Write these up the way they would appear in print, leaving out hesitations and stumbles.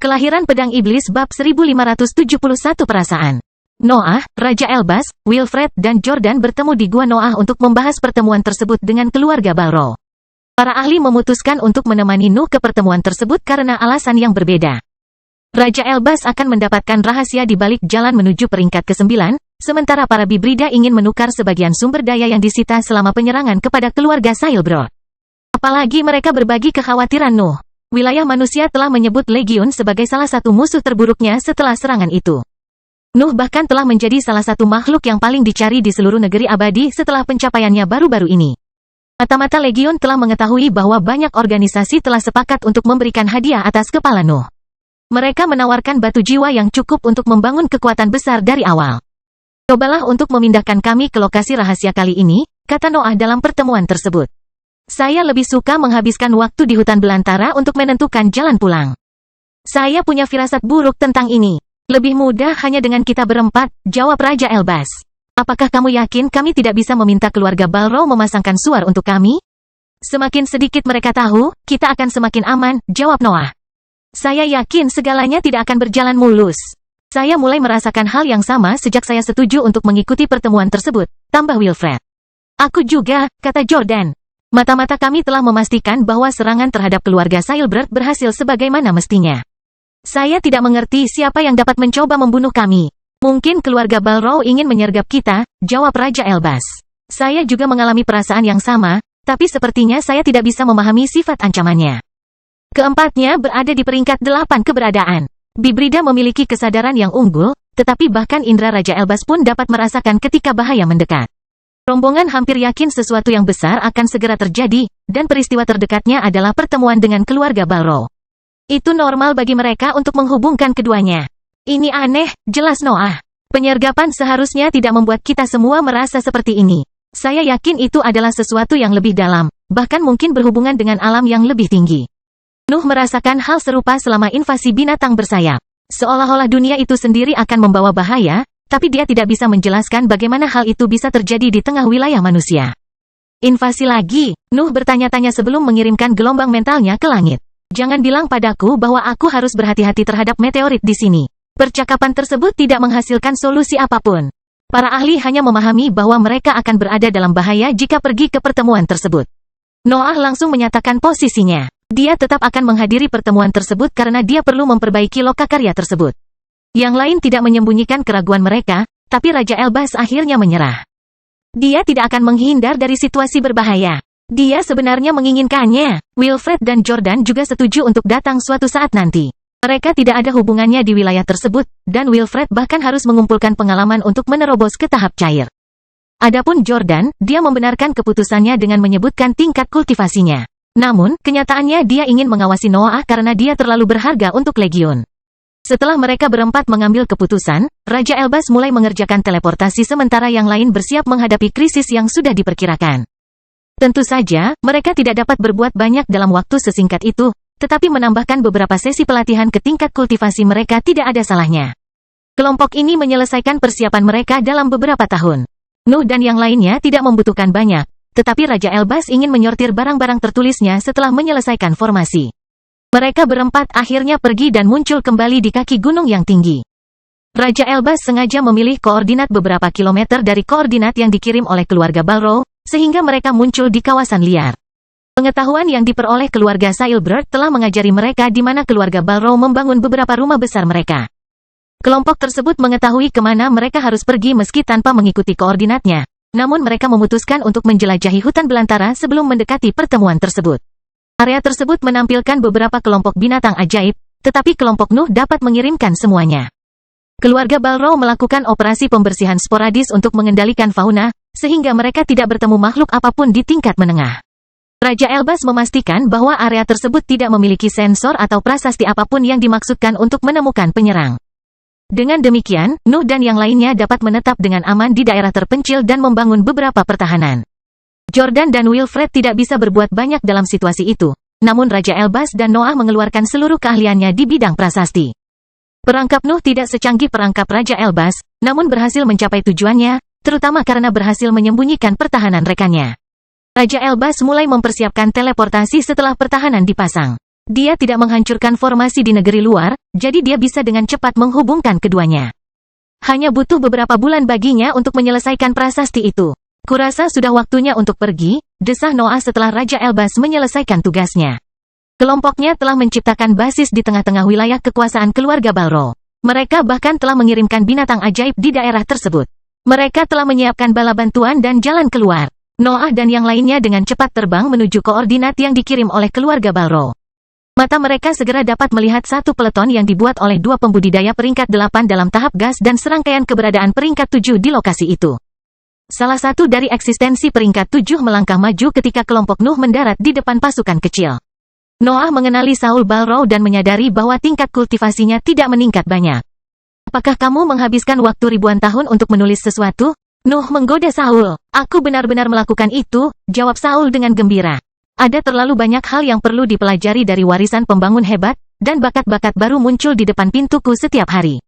Kelahiran Pedang Iblis bab 1571 perasaan. Noah, Raja Elbas, Wilfred dan Jordan bertemu di Gua Noah untuk membahas pertemuan tersebut dengan keluarga Balrog. Para ahli memutuskan untuk menemani Nuh ke pertemuan tersebut karena alasan yang berbeda. Raja Elbas akan mendapatkan rahasia di balik jalan menuju peringkat ke-9, sementara para Bibrida ingin menukar sebagian sumber daya yang disita selama penyerangan kepada keluarga Sailbrod. Apalagi mereka berbagi kekhawatiran Nuh. Wilayah manusia telah menyebut Legiun sebagai salah satu musuh terburuknya setelah serangan itu. Nuh bahkan telah menjadi salah satu makhluk yang paling dicari di seluruh negeri abadi setelah pencapaiannya baru-baru ini. Mata-mata Legiun telah mengetahui bahwa banyak organisasi telah sepakat untuk memberikan hadiah atas kepala Nuh. Mereka menawarkan batu jiwa yang cukup untuk membangun kekuatan besar dari awal. Cobalah untuk memindahkan kami ke lokasi rahasia kali ini, kata Noah dalam pertemuan tersebut. Saya lebih suka menghabiskan waktu di hutan belantara untuk menentukan jalan pulang. Saya punya firasat buruk tentang ini. Lebih mudah hanya dengan kita berempat, jawab Raja Elbas. Apakah kamu yakin kami tidak bisa meminta keluarga Balrog memasangkan suar untuk kami? Semakin sedikit mereka tahu, kita akan semakin aman, jawab Noah. Saya yakin segalanya tidak akan berjalan mulus. Saya mulai merasakan hal yang sama sejak saya setuju untuk mengikuti pertemuan tersebut, tambah Wilfred. Aku juga, kata Jordan. Mata-mata kami telah memastikan bahwa serangan terhadap keluarga Sailbrod berhasil sebagaimana mestinya. Saya tidak mengerti siapa yang dapat mencoba membunuh kami. Mungkin keluarga Balrog ingin menyergap kita, jawab Raja Elbas. Saya juga mengalami perasaan yang sama, tapi sepertinya saya tidak bisa memahami sifat ancamannya. Keempatnya berada di peringkat 8 keberadaan. Bibrida memiliki kesadaran yang unggul, tetapi bahkan indera Raja Elbas pun dapat merasakan ketika bahaya mendekat. Rombongan hampir yakin sesuatu yang besar akan segera terjadi, dan peristiwa terdekatnya adalah pertemuan dengan keluarga Balrog. Itu normal bagi mereka untuk menghubungkan keduanya. Ini aneh, jelas Noah. Penyergapan seharusnya tidak membuat kita semua merasa seperti ini. Saya yakin itu adalah sesuatu yang lebih dalam, bahkan mungkin berhubungan dengan alam yang lebih tinggi. Nuh merasakan hal serupa selama invasi binatang bersayap. Seolah-olah dunia itu sendiri akan membawa bahaya, tapi dia tidak bisa menjelaskan bagaimana hal itu bisa terjadi di tengah wilayah manusia. Invasi lagi, Nuh bertanya-tanya sebelum mengirimkan gelombang mentalnya ke langit. Jangan bilang padaku bahwa aku harus berhati-hati terhadap meteorit di sini. Percakapan tersebut tidak menghasilkan solusi apapun. Para ahli hanya memahami bahwa mereka akan berada dalam bahaya jika pergi ke pertemuan tersebut. Noah langsung menyatakan posisinya. Dia tetap akan menghadiri pertemuan tersebut karena dia perlu memperbaiki lokakarya tersebut. Yang lain tidak menyembunyikan keraguan mereka, tapi Raja Elbas akhirnya menyerah. Dia tidak akan menghindar dari situasi berbahaya. Dia sebenarnya menginginkannya. Wilfred dan Jordan juga setuju untuk datang suatu saat nanti. Mereka tidak ada hubungannya di wilayah tersebut, dan Wilfred bahkan harus mengumpulkan pengalaman untuk menerobos ke tahap cair. Adapun Jordan, dia membenarkan keputusannya dengan menyebutkan tingkat kultivasinya. Namun, kenyataannya dia ingin mengawasi Noah karena dia terlalu berharga untuk Legiun. Setelah mereka berempat mengambil keputusan, Raja Elbas mulai mengerjakan teleportasi sementara yang lain bersiap menghadapi krisis yang sudah diperkirakan. Tentu saja, mereka tidak dapat berbuat banyak dalam waktu sesingkat itu, tetapi menambahkan beberapa sesi pelatihan ke tingkat kultivasi mereka tidak ada salahnya. Kelompok ini menyelesaikan persiapan mereka dalam beberapa tahun. Nuh dan yang lainnya tidak membutuhkan banyak, tetapi Raja Elbas ingin menyortir barang-barang tertulisnya setelah menyelesaikan formasi. Mereka berempat akhirnya pergi dan muncul kembali di kaki gunung yang tinggi. Raja Elbas sengaja memilih koordinat beberapa kilometer dari koordinat yang dikirim oleh keluarga Balrog, sehingga mereka muncul di kawasan liar. Pengetahuan yang diperoleh keluarga Sailbrod telah mengajari mereka di mana keluarga Balrog membangun beberapa rumah besar mereka. Kelompok tersebut mengetahui kemana mereka harus pergi meski tanpa mengikuti koordinatnya, namun mereka memutuskan untuk menjelajahi hutan belantara sebelum mendekati pertemuan tersebut. Area tersebut menampilkan beberapa kelompok binatang ajaib, tetapi kelompok Nuh dapat mengirimkan semuanya. Keluarga Balrog melakukan operasi pembersihan sporadis untuk mengendalikan fauna, sehingga mereka tidak bertemu makhluk apapun di tingkat menengah. Raja Elbas memastikan bahwa area tersebut tidak memiliki sensor atau prasasti apapun yang dimaksudkan untuk menemukan penyerang. Dengan demikian, Nuh dan yang lainnya dapat menetap dengan aman di daerah terpencil dan membangun beberapa pertahanan. Jordan dan Wilfred tidak bisa berbuat banyak dalam situasi itu, namun Raja Elbas dan Noah mengeluarkan seluruh keahliannya di bidang prasasti. Perangkap Nuh tidak secanggih perangkap Raja Elbas, namun berhasil mencapai tujuannya, terutama karena berhasil menyembunyikan pertahanan rekannya. Raja Elbas mulai mempersiapkan teleportasi setelah pertahanan dipasang. Dia tidak menghancurkan formasi di negeri luar, jadi dia bisa dengan cepat menghubungkan keduanya. Hanya butuh beberapa bulan baginya untuk menyelesaikan prasasti itu. Kurasa sudah waktunya untuk pergi, desah Noah setelah Raja Elbas menyelesaikan tugasnya. Kelompoknya telah menciptakan basis di tengah-tengah wilayah kekuasaan keluarga Balro. Mereka bahkan telah mengirimkan binatang ajaib di daerah tersebut. Mereka telah menyiapkan bala bantuan dan jalan keluar. Noah dan yang lainnya dengan cepat terbang menuju koordinat yang dikirim oleh keluarga Balro. Mata mereka segera dapat melihat satu peleton yang dibuat oleh dua pembudidaya peringkat 8 dalam tahap gas dan serangkaian keberadaan peringkat 7 di lokasi itu. Salah satu dari eksistensi peringkat 7 melangkah maju ketika kelompok Nuh mendarat di depan pasukan kecil. Noah mengenali Saul Balro dan menyadari bahwa tingkat kultivasinya tidak meningkat banyak. Apakah kamu menghabiskan waktu ribuan tahun untuk menulis sesuatu? Nuh menggoda Saul. Aku benar-benar melakukan itu, jawab Saul dengan gembira. Ada terlalu banyak hal yang perlu dipelajari dari warisan pembangun hebat, dan bakat-bakat baru muncul di depan pintuku setiap hari.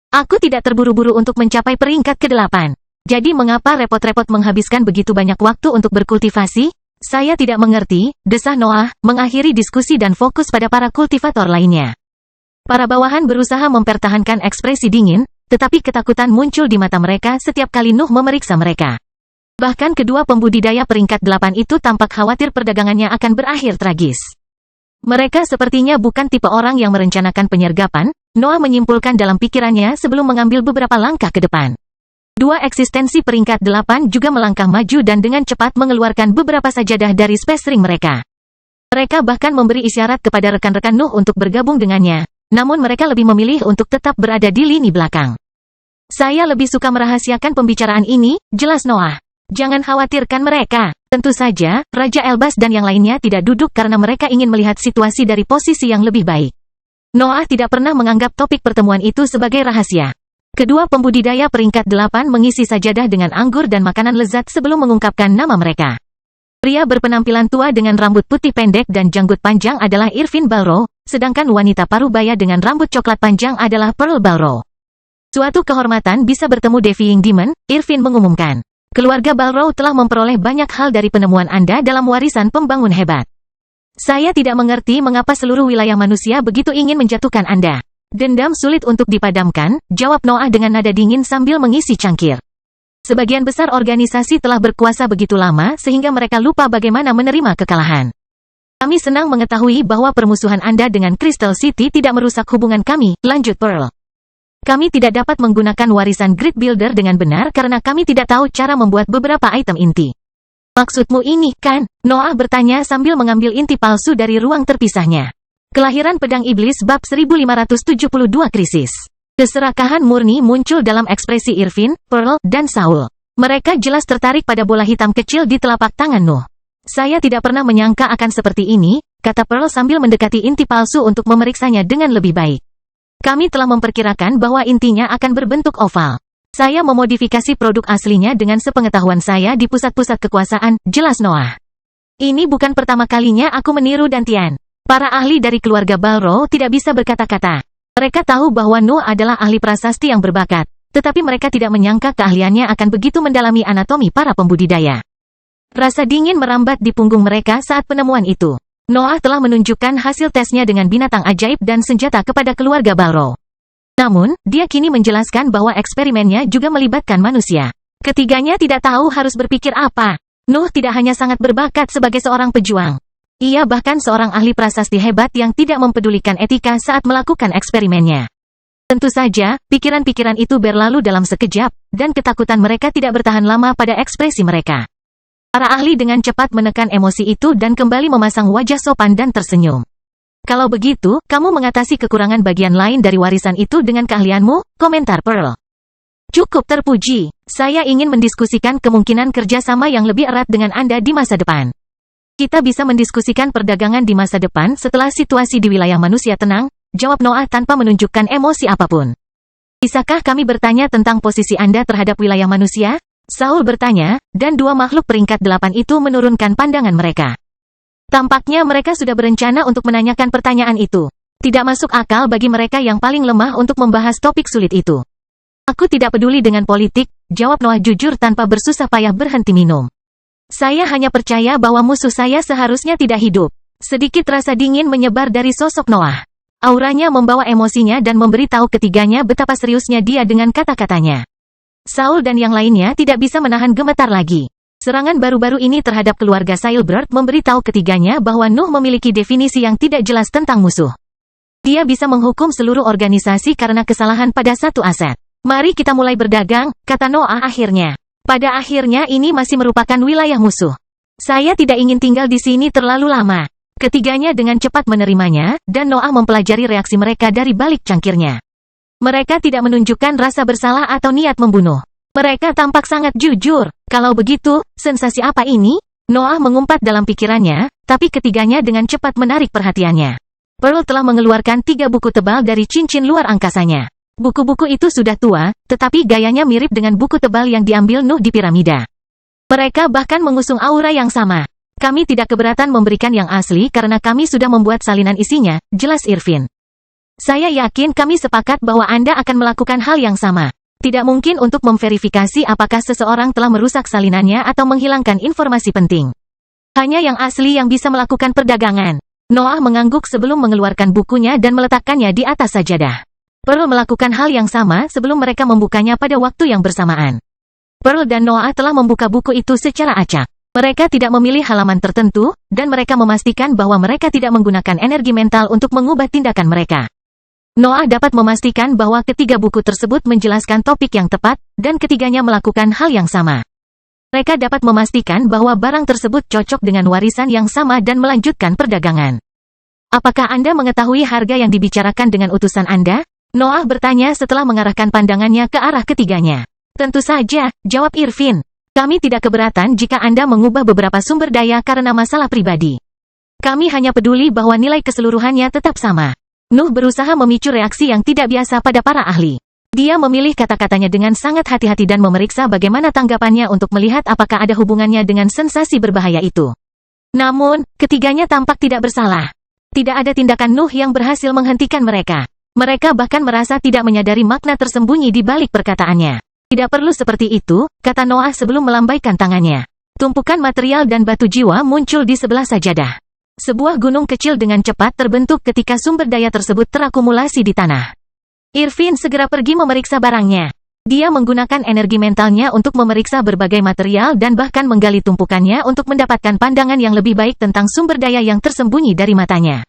Aku tidak terburu-buru untuk mencapai peringkat ke-8. Jadi mengapa repot-repot menghabiskan begitu banyak waktu untuk berkultivasi? Saya tidak mengerti, desah Noah, mengakhiri diskusi dan fokus pada para kultivator lainnya. Para bawahan berusaha mempertahankan ekspresi dingin, tetapi ketakutan muncul di mata mereka setiap kali Nuh memeriksa mereka. Bahkan kedua pembudidaya peringkat 8 itu tampak khawatir perdagangannya akan berakhir tragis. Mereka sepertinya bukan tipe orang yang merencanakan penyergapan, Noah menyimpulkan dalam pikirannya sebelum mengambil beberapa langkah ke depan. Dua eksistensi peringkat 8 juga melangkah maju dan dengan cepat mengeluarkan beberapa sajadah dari space ring mereka. Mereka bahkan memberi isyarat kepada rekan-rekan Nuh untuk bergabung dengannya, namun mereka lebih memilih untuk tetap berada di lini belakang. Saya lebih suka merahasiakan pembicaraan ini, jelas Noah. Jangan khawatirkan mereka. Tentu saja, Raja Elbas dan yang lainnya tidak duduk karena mereka ingin melihat situasi dari posisi yang lebih baik. Noah tidak pernah menganggap topik pertemuan itu sebagai rahasia. Kedua pembudidaya peringkat 8 mengisi sajadah dengan anggur dan makanan lezat sebelum mengungkapkan nama mereka. Pria berpenampilan tua dengan rambut putih pendek dan janggut panjang adalah Irvin Balro, sedangkan wanita parubaya dengan rambut coklat panjang adalah Pearl Balro. Suatu kehormatan bisa bertemu Defying Demon, Irvin mengumumkan. Keluarga Balro telah memperoleh banyak hal dari penemuan Anda dalam warisan pembangun hebat. Saya tidak mengerti mengapa seluruh wilayah manusia begitu ingin menjatuhkan Anda. Dendam sulit untuk dipadamkan, jawab Noah dengan nada dingin sambil mengisi cangkir. Sebagian besar organisasi telah berkuasa begitu lama sehingga mereka lupa bagaimana menerima kekalahan. Kami senang mengetahui bahwa permusuhan Anda dengan Crystal City tidak merusak hubungan kami, lanjut Pearl. Kami tidak dapat menggunakan warisan Grid Builder dengan benar karena kami tidak tahu cara membuat beberapa item inti. Maksudmu ini, kan? Noah bertanya sambil mengambil inti palsu dari ruang terpisahnya. Kelahiran Pedang Iblis bab 1572 krisis. Keserakahan murni muncul dalam ekspresi Irvin, Pearl, dan Saul. Mereka jelas tertarik pada bola hitam kecil di telapak tangan Nuh. Saya tidak pernah menyangka akan seperti ini, kata Pearl sambil mendekati inti palsu untuk memeriksanya dengan lebih baik. Kami telah memperkirakan bahwa intinya akan berbentuk oval. Saya memodifikasi produk aslinya dengan sepengetahuan saya di pusat-pusat kekuasaan, jelas Noah. Ini bukan pertama kalinya aku meniru Dantian. Para ahli dari keluarga Balro tidak bisa berkata-kata. Mereka tahu bahwa Nuh adalah ahli prasasti yang berbakat, tetapi mereka tidak menyangka keahliannya akan begitu mendalami anatomi para pembudidaya. Rasa dingin merambat di punggung mereka saat penemuan itu. Noah telah menunjukkan hasil tesnya dengan binatang ajaib dan senjata kepada keluarga Balro. Namun, dia kini menjelaskan bahwa eksperimennya juga melibatkan manusia. Ketiganya tidak tahu harus berpikir apa. Nuh tidak hanya sangat berbakat sebagai seorang pejuang. Ia bahkan seorang ahli prasasti hebat yang tidak mempedulikan etika saat melakukan eksperimennya. Tentu saja, pikiran-pikiran itu berlalu dalam sekejap, dan ketakutan mereka tidak bertahan lama pada ekspresi mereka. Para ahli dengan cepat menekan emosi itu dan kembali memasang wajah sopan dan tersenyum. Kalau begitu, kamu mengatasi kekurangan bagian lain dari warisan itu dengan keahlianmu, komentar Pearl. Cukup terpuji. Saya ingin mendiskusikan kemungkinan kerjasama yang lebih erat dengan Anda di masa depan. Kita bisa mendiskusikan perdagangan di masa depan setelah situasi di wilayah manusia tenang, jawab Noah tanpa menunjukkan emosi apapun. Bisakah kami bertanya tentang posisi Anda terhadap wilayah manusia? Saul bertanya, dan dua makhluk peringkat 8 itu menurunkan pandangan mereka. Tampaknya mereka sudah berencana untuk menanyakan pertanyaan itu. Tidak masuk akal bagi mereka yang paling lemah untuk membahas topik sulit itu. Aku tidak peduli dengan politik, jawab Noah jujur tanpa bersusah payah berhenti minum. Saya hanya percaya bahwa musuh saya seharusnya tidak hidup. Sedikit rasa dingin menyebar dari sosok Noah. Auranya membawa emosinya dan memberitahu ketiganya betapa seriusnya dia dengan kata-katanya. Saul dan yang lainnya tidak bisa menahan gemetar lagi. Serangan baru-baru ini terhadap keluarga Sailbird memberitahu ketiganya bahwa Nuh memiliki definisi yang tidak jelas tentang musuh. Dia bisa menghukum seluruh organisasi karena kesalahan pada satu aset. Mari kita mulai berdagang, kata Noah akhirnya. Pada akhirnya ini masih merupakan wilayah musuh. Saya tidak ingin tinggal di sini terlalu lama. Ketiganya dengan cepat menerimanya, dan Noah mempelajari reaksi mereka dari balik cangkirnya. Mereka tidak menunjukkan rasa bersalah atau niat membunuh. Mereka tampak sangat jujur. Kalau begitu, sensasi apa ini? Noah mengumpat dalam pikirannya, tapi ketiganya dengan cepat menarik perhatiannya. Pearl telah mengeluarkan 3 buku tebal dari cincin luar angkasanya. Buku-buku itu sudah tua, tetapi gayanya mirip dengan buku tebal yang diambil Nuh di piramida. Mereka bahkan mengusung aura yang sama. Kami tidak keberatan memberikan yang asli karena kami sudah membuat salinan isinya, jelas Irvin. Saya yakin kami sepakat bahwa Anda akan melakukan hal yang sama. Tidak mungkin untuk memverifikasi apakah seseorang telah merusak salinannya atau menghilangkan informasi penting. Hanya yang asli yang bisa melakukan perdagangan. Noah mengangguk sebelum mengeluarkan bukunya dan meletakkannya di atas sajadah. Pearl melakukan hal yang sama sebelum mereka membukanya pada waktu yang bersamaan. Pearl dan Noah telah membuka buku itu secara acak. Mereka tidak memilih halaman tertentu, dan mereka memastikan bahwa mereka tidak menggunakan energi mental untuk mengubah tindakan mereka. Noah dapat memastikan bahwa ketiga buku tersebut menjelaskan topik yang tepat, dan ketiganya melakukan hal yang sama. Mereka dapat memastikan bahwa barang tersebut cocok dengan warisan yang sama dan melanjutkan perdagangan. Apakah Anda mengetahui harga yang dibicarakan dengan utusan Anda? Noah bertanya setelah mengarahkan pandangannya ke arah ketiganya. Tentu saja, jawab Irvin. Kami tidak keberatan jika Anda mengubah beberapa sumber daya karena masalah pribadi. Kami hanya peduli bahwa nilai keseluruhannya tetap sama. Nuh berusaha memicu reaksi yang tidak biasa pada para ahli. Dia memilih kata-katanya dengan sangat hati-hati dan memeriksa bagaimana tanggapannya untuk melihat apakah ada hubungannya dengan sensasi berbahaya itu. Namun, ketiganya tampak tidak bersalah. Tidak ada tindakan Nuh yang berhasil menghentikan mereka. Mereka bahkan merasa tidak menyadari makna tersembunyi di balik perkataannya. Tidak perlu seperti itu, kata Noah sebelum melambaikan tangannya. Tumpukan material dan batu jiwa muncul di sebelah sajadah. Sebuah gunung kecil dengan cepat terbentuk ketika sumber daya tersebut terakumulasi di tanah. Irvin segera pergi memeriksa barangnya. Dia menggunakan energi mentalnya untuk memeriksa berbagai material dan bahkan menggali tumpukannya untuk mendapatkan pandangan yang lebih baik tentang sumber daya yang tersembunyi dari matanya.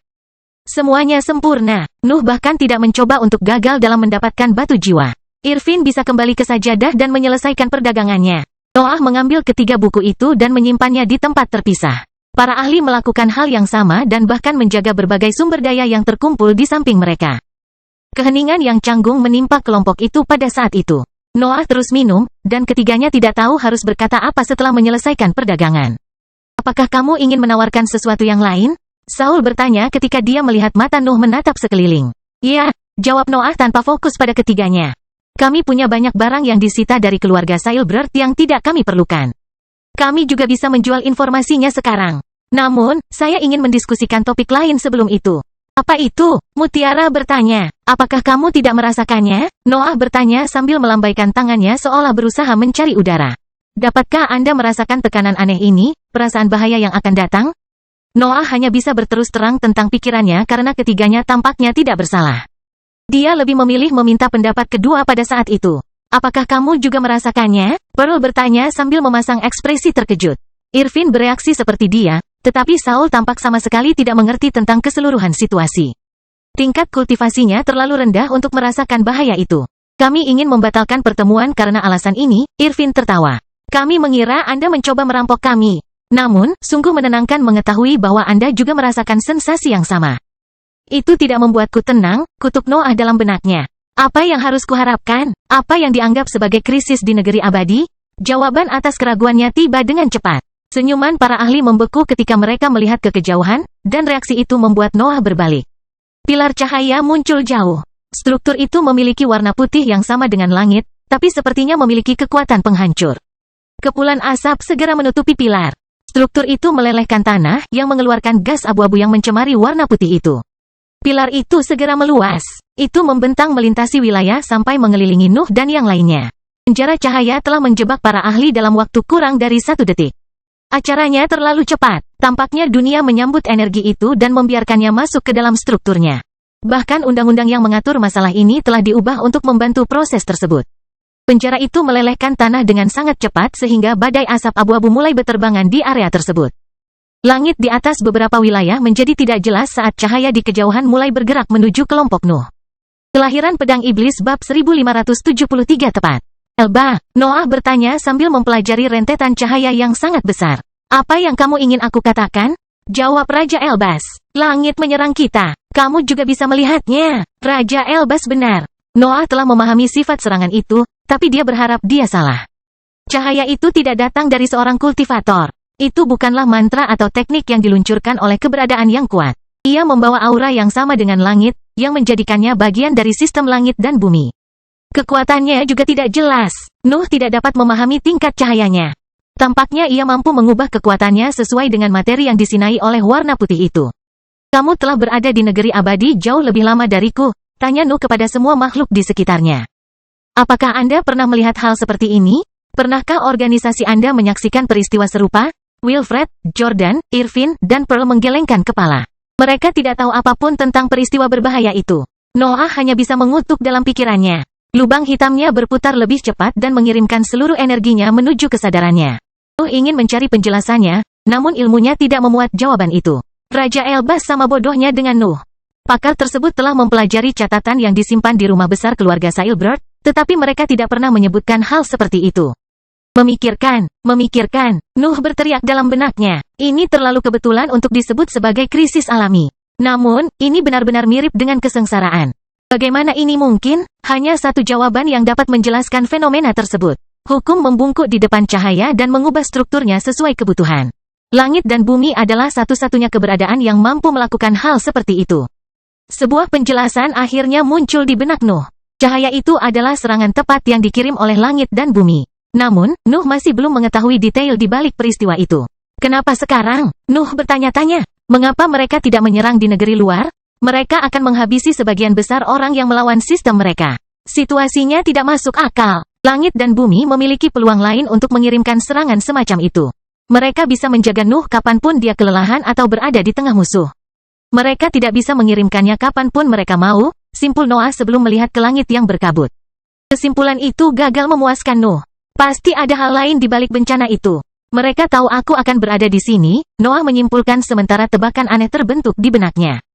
Semuanya sempurna. Nuh bahkan tidak mencoba untuk gagal dalam mendapatkan batu jiwa. Irvin bisa kembali ke sajadah dan menyelesaikan perdagangannya. Noah mengambil ketiga buku itu dan menyimpannya di tempat terpisah. Para ahli melakukan hal yang sama dan bahkan menjaga berbagai sumber daya yang terkumpul di samping mereka. Keheningan yang canggung menimpa kelompok itu pada saat itu. Noah terus minum, dan ketiganya tidak tahu harus berkata apa setelah menyelesaikan perdagangan. Apakah kamu ingin menawarkan sesuatu yang lain? Saul bertanya ketika dia melihat mata Nuh menatap sekeliling. Ya, jawab Noah tanpa fokus pada ketiganya. Kami punya banyak barang yang disita dari keluarga Sailbird yang tidak kami perlukan. Kami juga bisa menjual informasinya sekarang. Namun, saya ingin mendiskusikan topik lain sebelum itu. Apa itu? Mutiara bertanya. Apakah kamu tidak merasakannya? Noah bertanya sambil melambaikan tangannya seolah berusaha mencari udara. Dapatkah Anda merasakan tekanan aneh ini, perasaan bahaya yang akan datang? Noah hanya bisa berterus terang tentang pikirannya karena ketiganya tampaknya tidak bersalah. Dia lebih memilih meminta pendapat kedua pada saat itu. Apakah kamu juga merasakannya? Pearl bertanya sambil memasang ekspresi terkejut. Irvin bereaksi seperti dia, tetapi Saul tampak sama sekali tidak mengerti tentang keseluruhan situasi. Tingkat kultivasinya terlalu rendah untuk merasakan bahaya itu. Kami ingin membatalkan pertemuan karena alasan ini, Irvin tertawa. Kami mengira Anda mencoba merampok kami. Namun, sungguh menenangkan mengetahui bahwa Anda juga merasakan sensasi yang sama. Itu tidak membuatku tenang, kutuk Noah dalam benaknya. Apa yang harus kuharapkan? Apa yang dianggap sebagai krisis di negeri abadi? Jawaban atas keraguannya tiba dengan cepat. Senyuman para ahli membeku ketika mereka melihat ke kejauhan, dan reaksi itu membuat Noah berbalik. Pilar cahaya muncul jauh. Struktur itu memiliki warna putih yang sama dengan langit, tapi sepertinya memiliki kekuatan penghancur. Kepulan asap segera menutupi pilar. Struktur itu melelehkan tanah yang mengeluarkan gas abu-abu yang mencemari warna putih itu. Pilar itu segera meluas. Itu membentang melintasi wilayah sampai mengelilingi Nuh dan yang lainnya. Penjara cahaya telah menjebak para ahli dalam waktu kurang dari 1 detik. Acaranya terlalu cepat. Tampaknya dunia menyambut energi itu dan membiarkannya masuk ke dalam strukturnya. Bahkan undang-undang yang mengatur masalah ini telah diubah untuk membantu proses tersebut. Penjara itu melelehkan tanah dengan sangat cepat sehingga badai asap abu-abu mulai berterbangan di area tersebut. Langit di atas beberapa wilayah menjadi tidak jelas saat cahaya di kejauhan mulai bergerak menuju kelompok Nuh. Kelahiran Pedang Iblis bab 1573 tepat. Elba, Noah bertanya sambil mempelajari rentetan cahaya yang sangat besar. Apa yang kamu ingin aku katakan? Jawab Raja Elbas. Langit menyerang kita. Kamu juga bisa melihatnya. Raja Elbas benar. Noah telah memahami sifat serangan itu, tapi dia berharap dia salah. Cahaya itu tidak datang dari seorang kultivator. Itu bukanlah mantra atau teknik yang diluncurkan oleh keberadaan yang kuat. Ia membawa aura yang sama dengan langit, yang menjadikannya bagian dari sistem langit dan bumi. Kekuatannya juga tidak jelas. Nuh tidak dapat memahami tingkat cahayanya. Tampaknya ia mampu mengubah kekuatannya sesuai dengan materi yang disinai oleh warna putih itu. Kamu telah berada di negeri abadi jauh lebih lama dariku, tanya Nuh kepada semua makhluk di sekitarnya. Apakah Anda pernah melihat hal seperti ini? Pernahkah organisasi Anda menyaksikan peristiwa serupa? Wilfred, Jordan, Irvin, dan Pearl menggelengkan kepala. Mereka tidak tahu apapun tentang peristiwa berbahaya itu. Noah hanya bisa mengutuk dalam pikirannya. Lubang hitamnya berputar lebih cepat dan mengirimkan seluruh energinya menuju kesadarannya. Nuh ingin mencari penjelasannya, namun ilmunya tidak memuat jawaban itu. Raja Elbas sama bodohnya dengan Nuh. Pakar tersebut telah mempelajari catatan yang disimpan di rumah besar keluarga Sailbird, tetapi mereka tidak pernah menyebutkan hal seperti itu. Memikirkan, Nuh berteriak dalam benaknya. Ini terlalu kebetulan untuk disebut sebagai krisis alami. Namun, ini benar-benar mirip dengan kesengsaraan. Bagaimana ini mungkin? Hanya satu jawaban yang dapat menjelaskan fenomena tersebut. Hukum membungkuk di depan cahaya dan mengubah strukturnya sesuai kebutuhan. Langit dan bumi adalah satu-satunya keberadaan yang mampu melakukan hal seperti itu. Sebuah penjelasan akhirnya muncul di benak Nuh. Cahaya itu adalah serangan tepat yang dikirim oleh langit dan bumi. Namun, Nuh masih belum mengetahui detail di balik peristiwa itu. Kenapa sekarang? Nuh bertanya-tanya. Mengapa mereka tidak menyerang di negeri luar? Mereka akan menghabisi sebagian besar orang yang melawan sistem mereka. Situasinya tidak masuk akal. Langit dan bumi memiliki peluang lain untuk mengirimkan serangan semacam itu. Mereka bisa menjaga Nuh kapanpun dia kelelahan atau berada di tengah musuh. Mereka tidak bisa mengirimkannya kapanpun mereka mau, simpul Noah sebelum melihat ke langit yang berkabut. Kesimpulan itu gagal memuaskan Nuh. Pasti ada hal lain di balik bencana itu. Mereka tahu aku akan berada di sini, Noah menyimpulkan sementara tebakan aneh terbentuk di benaknya.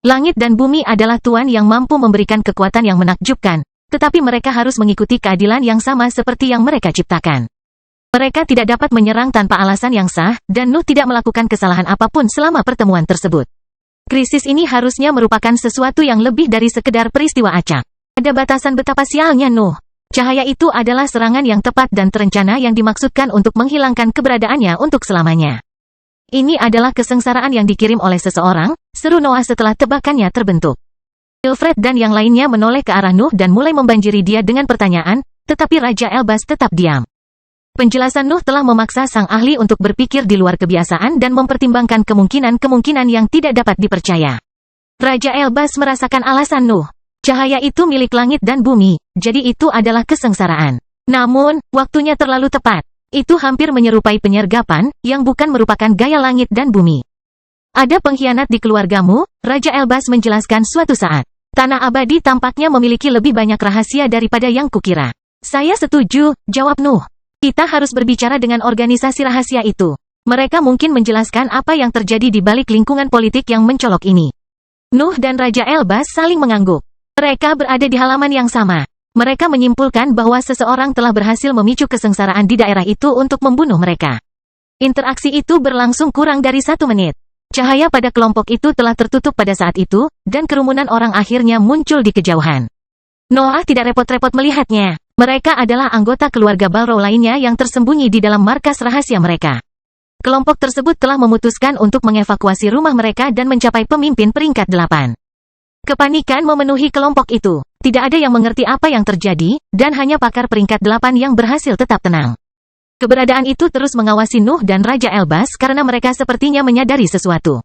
Langit dan bumi adalah Tuhan yang mampu memberikan kekuatan yang menakjubkan, tetapi mereka harus mengikuti keadilan yang sama seperti yang mereka ciptakan. Mereka tidak dapat menyerang tanpa alasan yang sah, dan Nuh tidak melakukan kesalahan apapun selama pertemuan tersebut. Krisis ini harusnya merupakan sesuatu yang lebih dari sekedar peristiwa acak. Ada batasan betapa sialnya Nuh. Cahaya itu adalah serangan yang tepat dan terencana yang dimaksudkan untuk menghilangkan keberadaannya untuk selamanya. Ini adalah kesengsaraan yang dikirim oleh seseorang, seru Noah setelah tebakannya terbentuk. Wilfred dan yang lainnya menoleh ke arah Nuh dan mulai membanjiri dia dengan pertanyaan, tetapi Raja Elbas tetap diam. Penjelasan Nuh telah memaksa sang ahli untuk berpikir di luar kebiasaan dan mempertimbangkan kemungkinan-kemungkinan yang tidak dapat dipercaya. Raja Elbas merasakan alasan Nuh. Cahaya itu milik langit dan bumi, jadi itu adalah kesengsaraan. Namun, waktunya terlalu tepat. Itu hampir menyerupai penyergapan, yang bukan merupakan gaya langit dan bumi. Ada pengkhianat di keluargamu, Raja Elbas menjelaskan suatu saat. Tanah abadi tampaknya memiliki lebih banyak rahasia daripada yang kukira. Saya setuju, jawab Nuh. Kita harus berbicara dengan organisasi rahasia itu. Mereka mungkin menjelaskan apa yang terjadi di balik lingkungan politik yang mencolok ini. Nuh dan Raja Elbas saling mengangguk. Mereka berada di halaman yang sama. Mereka menyimpulkan bahwa seseorang telah berhasil memicu kesengsaraan di daerah itu untuk membunuh mereka. Interaksi itu berlangsung kurang dari 1 menit. Cahaya pada kelompok itu telah tertutup pada saat itu, dan kerumunan orang akhirnya muncul di kejauhan. Noah tidak repot-repot melihatnya. Mereka adalah anggota keluarga Balrog lainnya yang tersembunyi di dalam markas rahasia mereka. Kelompok tersebut telah memutuskan untuk mengevakuasi rumah mereka dan mencapai pemimpin peringkat 8. Kepanikan memenuhi kelompok itu. Tidak ada yang mengerti apa yang terjadi, dan hanya pakar peringkat 8 yang berhasil tetap tenang. Keberadaan itu terus mengawasi Nuh dan Raja Elbas karena mereka sepertinya menyadari sesuatu.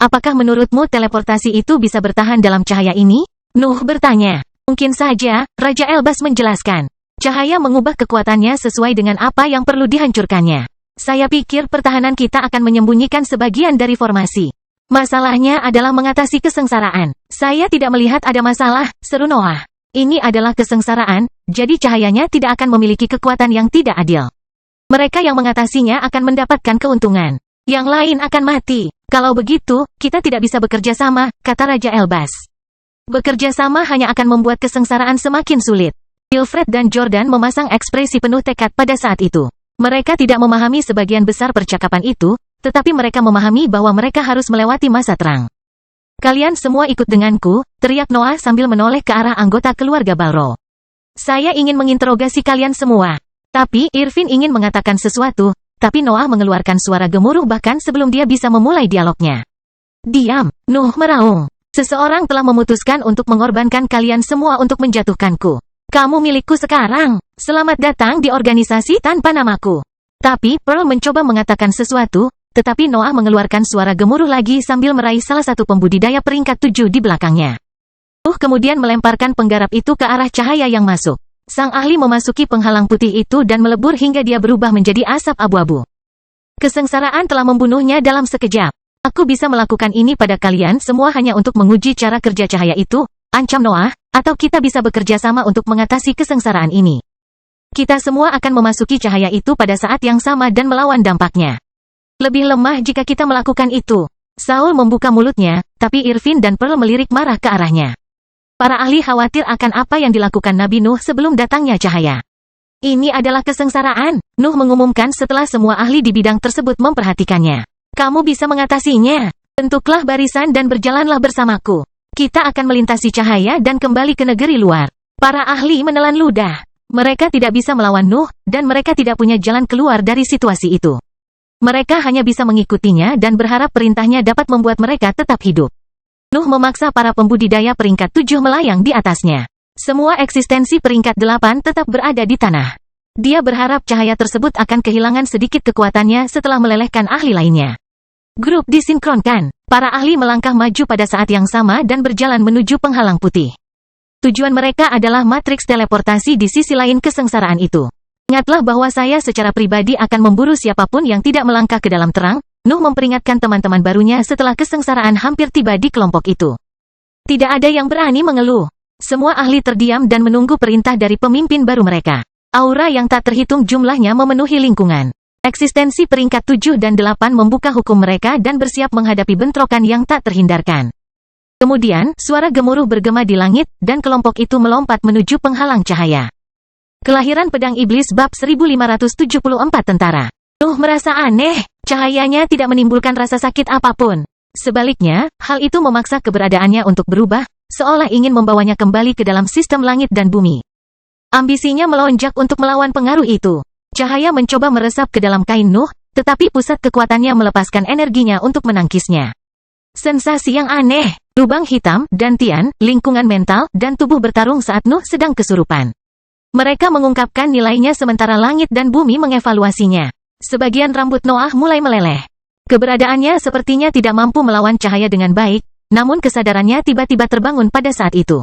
Apakah menurutmu teleportasi itu bisa bertahan dalam cahaya ini? Nuh bertanya. Mungkin saja, Raja Elbas menjelaskan. Cahaya mengubah kekuatannya sesuai dengan apa yang perlu dihancurkannya. Saya pikir pertahanan kita akan menyembunyikan sebagian dari formasi. Masalahnya adalah mengatasi kesengsaraan. Saya tidak melihat ada masalah, seru Noah. Ini adalah kesengsaraan, jadi cahayanya tidak akan memiliki kekuatan yang tidak adil. Mereka yang mengatasinya akan mendapatkan keuntungan. Yang lain akan mati. Kalau begitu, kita tidak bisa bekerja sama, kata Raja Elbas. Bekerja sama hanya akan membuat kesengsaraan semakin sulit. Wilfred dan Jordan memasang ekspresi penuh tekad pada saat itu. Mereka tidak memahami sebagian besar percakapan itu, tetapi mereka memahami bahwa mereka harus melewati masa terang. Kalian semua ikut denganku, teriak Noah sambil menoleh ke arah anggota keluarga Balro. Saya ingin menginterogasi kalian semua. Tapi, Irvin ingin mengatakan sesuatu, tapi Noah mengeluarkan suara gemuruh bahkan sebelum dia bisa memulai dialognya. Diam, Nuh meraung. Seseorang telah memutuskan untuk mengorbankan kalian semua untuk menjatuhkanku. Kamu milikku sekarang. Selamat datang di organisasi tanpa namaku. Tapi, Pearl mencoba mengatakan sesuatu, tetapi Noah mengeluarkan suara gemuruh lagi sambil meraih salah satu pembudidaya peringkat 7 di belakangnya. Kemudian melemparkan penggarap itu ke arah cahaya yang masuk. Sang ahli memasuki penghalang putih itu dan melebur hingga dia berubah menjadi asap abu-abu. Kesengsaraan telah membunuhnya dalam sekejap. Aku bisa melakukan ini pada kalian semua hanya untuk menguji cara kerja cahaya itu, ancam Noah, atau kita bisa bekerja sama untuk mengatasi kesengsaraan ini. Kita semua akan memasuki cahaya itu pada saat yang sama dan melawan dampaknya. Lebih lemah jika kita melakukan itu. Saul membuka mulutnya, tapi Irvin dan Pearl melirik marah ke arahnya. Para ahli khawatir akan apa yang dilakukan Nabi Nuh sebelum datangnya cahaya. Ini adalah kesengsaraan, Nuh mengumumkan setelah semua ahli di bidang tersebut memperhatikannya. Kamu bisa mengatasinya. Bentuklah barisan dan berjalanlah bersamaku. Kita akan melintasi cahaya dan kembali ke negeri luar. Para ahli menelan ludah. Mereka tidak bisa melawan Nuh, dan mereka tidak punya jalan keluar dari situasi itu. Mereka hanya bisa mengikutinya dan berharap perintahnya dapat membuat mereka tetap hidup. Nuh memaksa para pembudidaya peringkat 7 melayang di atasnya. Semua eksistensi peringkat 8 tetap berada di tanah. Dia berharap cahaya tersebut akan kehilangan sedikit kekuatannya setelah melelehkan ahli lainnya. Grup disinkronkan. Para ahli melangkah maju pada saat yang sama dan berjalan menuju penghalang putih. Tujuan mereka adalah matriks teleportasi di sisi lain kesengsaraan itu. Ingatlah bahwa saya secara pribadi akan memburu siapapun yang tidak melangkah ke dalam terang, Nuh memperingatkan teman-teman barunya setelah kesengsaraan hampir tiba di kelompok itu. Tidak ada yang berani mengeluh. Semua ahli terdiam dan menunggu perintah dari pemimpin baru mereka. Aura yang tak terhitung jumlahnya memenuhi lingkungan. Eksistensi peringkat 7 dan 8 membuka hukum mereka dan bersiap menghadapi bentrokan yang tak terhindarkan. Kemudian, suara gemuruh bergema di langit, dan kelompok itu melompat menuju penghalang cahaya. Kelahiran Pedang Iblis bab 1574 tentara. Nuh merasa aneh, cahayanya tidak menimbulkan rasa sakit apapun. Sebaliknya, hal itu memaksa keberadaannya untuk berubah, seolah ingin membawanya kembali ke dalam sistem langit dan bumi. Ambisinya melonjak untuk melawan pengaruh itu. Cahaya mencoba meresap ke dalam kain Nuh, tetapi pusat kekuatannya melepaskan energinya untuk menangkisnya. Sensasi yang aneh, lubang hitam, dantian, lingkungan mental, dan tubuh bertarung saat Nuh sedang kesurupan. Mereka mengungkapkan nilainya sementara langit dan bumi mengevaluasinya. Sebagian rambut Noah mulai meleleh. Keberadaannya sepertinya tidak mampu melawan cahaya dengan baik, namun kesadarannya tiba-tiba terbangun pada saat itu.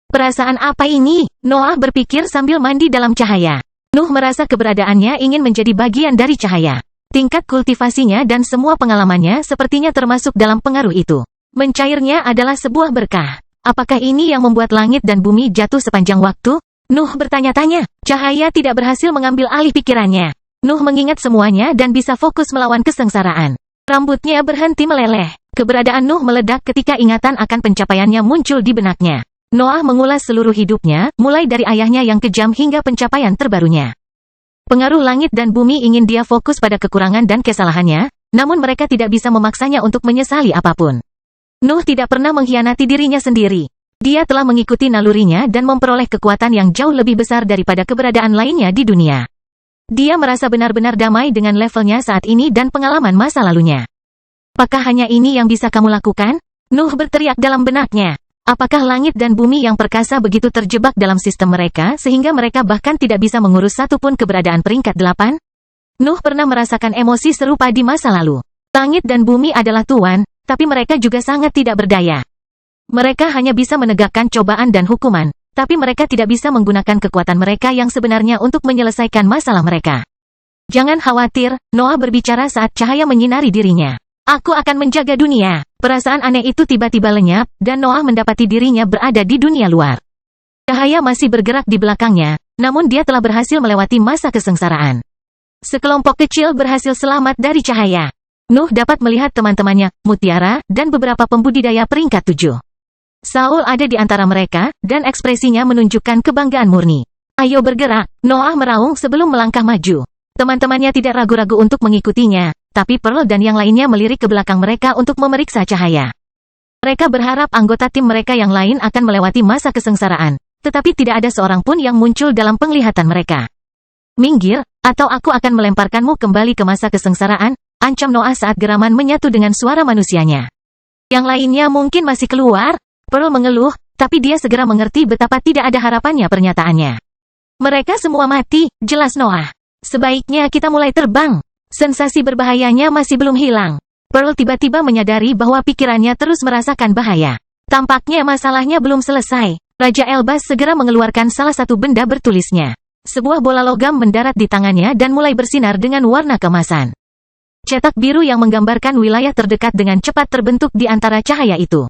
Perasaan apa ini? Noah berpikir sambil mandi dalam cahaya. Nuh merasa keberadaannya ingin menjadi bagian dari cahaya. Tingkat kultivasinya dan semua pengalamannya sepertinya termasuk dalam pengaruh itu. Mencairnya adalah sebuah berkah. Apakah ini yang membuat langit dan bumi jatuh sepanjang waktu? Nuh bertanya-tanya. Cahaya tidak berhasil mengambil alih pikirannya. Nuh mengingat semuanya dan bisa fokus melawan kesengsaraan. Rambutnya berhenti meleleh. Keberadaan Nuh meledak ketika ingatan akan pencapaiannya muncul di benaknya. Noah mengulas seluruh hidupnya, mulai dari ayahnya yang kejam hingga pencapaian terbarunya. Pengaruh langit dan bumi ingin dia fokus pada kekurangan dan kesalahannya, namun mereka tidak bisa memaksanya untuk menyesali apapun. Nuh tidak pernah mengkhianati dirinya sendiri. Dia telah mengikuti nalurinya dan memperoleh kekuatan yang jauh lebih besar daripada keberadaan lainnya di dunia. Dia merasa benar-benar damai dengan levelnya saat ini dan pengalaman masa lalunya. Apakah hanya ini yang bisa kamu lakukan? Nuh berteriak dalam benaknya. Apakah langit dan bumi yang perkasa begitu terjebak dalam sistem mereka sehingga mereka bahkan tidak bisa mengurus satupun keberadaan peringkat 8? Nuh pernah merasakan emosi serupa di masa lalu. Langit dan bumi adalah tuan, tapi mereka juga sangat tidak berdaya. Mereka hanya bisa menegakkan cobaan dan hukuman, tapi mereka tidak bisa menggunakan kekuatan mereka yang sebenarnya untuk menyelesaikan masalah mereka. Jangan khawatir, Noah berbicara saat cahaya menyinari dirinya. Aku akan menjaga dunia. Perasaan aneh itu tiba-tiba lenyap, dan Noah mendapati dirinya berada di dunia luar. Cahaya masih bergerak di belakangnya, namun dia telah berhasil melewati masa kesengsaraan. Sekelompok kecil berhasil selamat dari cahaya. Nuh dapat melihat teman-temannya, Mutiara, dan beberapa pembudidaya peringkat 7. Saul ada di antara mereka, dan ekspresinya menunjukkan kebanggaan murni. Ayo bergerak, Noah meraung sebelum melangkah maju. Teman-temannya tidak ragu-ragu untuk mengikutinya, tapi Pearl dan yang lainnya melirik ke belakang mereka untuk memeriksa cahaya. Mereka berharap anggota tim mereka yang lain akan melewati masa kesengsaraan, tetapi tidak ada seorang pun yang muncul dalam penglihatan mereka. Minggir, atau aku akan melemparkanmu kembali ke masa kesengsaraan, ancam Noah saat geraman menyatu dengan suara manusianya. Yang lainnya mungkin masih keluar? Pearl mengeluh, tapi dia segera mengerti betapa tidak ada harapannya pernyataannya. Mereka semua mati, jelas Noah. Sebaiknya kita mulai terbang. Sensasi berbahayanya masih belum hilang. Pearl tiba-tiba menyadari bahwa pikirannya terus merasakan bahaya. Tampaknya masalahnya belum selesai. Raja Elbas segera mengeluarkan salah satu benda bertulisnya. Sebuah bola logam mendarat di tangannya dan mulai bersinar dengan warna kemasan. Cetak biru yang menggambarkan wilayah terdekat dengan cepat terbentuk di antara cahaya itu.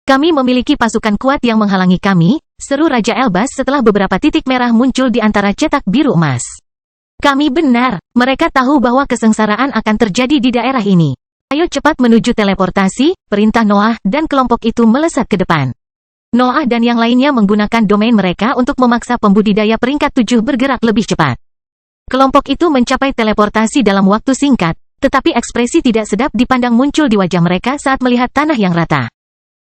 Kami memiliki pasukan kuat yang menghalangi kami, seru Raja Elbas setelah beberapa titik merah muncul di antara cetak biru emas. Kami benar, mereka tahu bahwa kesengsaraan akan terjadi di daerah ini. Ayo cepat menuju teleportasi, perintah Noah, dan kelompok itu melesat ke depan. Noah dan yang lainnya menggunakan domain mereka untuk memaksa pembudidaya peringkat 7 bergerak lebih cepat. Kelompok itu mencapai teleportasi dalam waktu singkat, tetapi ekspresi tidak sedap dipandang muncul di wajah mereka saat melihat tanah yang rata.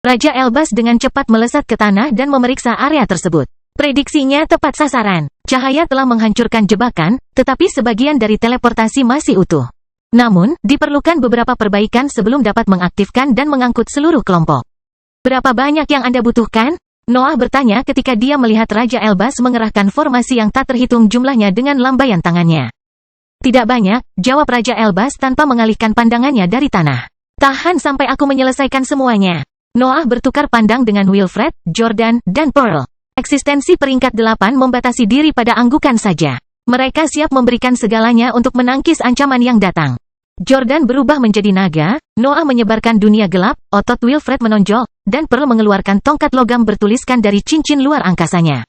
Raja Elbas dengan cepat melesat ke tanah dan memeriksa area tersebut. Prediksinya tepat sasaran. Cahaya telah menghancurkan jebakan, tetapi sebagian dari teleportasi masih utuh. Namun, diperlukan beberapa perbaikan sebelum dapat mengaktifkan dan mengangkut seluruh kelompok. Berapa banyak yang Anda butuhkan? Noah bertanya ketika dia melihat Raja Elbas mengerahkan formasi yang tak terhitung jumlahnya dengan lambaian tangannya. Tidak banyak, jawab Raja Elbas tanpa mengalihkan pandangannya dari tanah. Tahan sampai aku menyelesaikan semuanya. Noah bertukar pandang dengan Wilfred, Jordan, dan Pearl. Eksistensi peringkat 8 membatasi diri pada anggukan saja. Mereka siap memberikan segalanya untuk menangkis ancaman yang datang. Jordan berubah menjadi naga, Noah menyebarkan dunia gelap, otot Wilfred menonjol, dan Pearl mengeluarkan tongkat logam bertuliskan dari cincin luar angkasanya.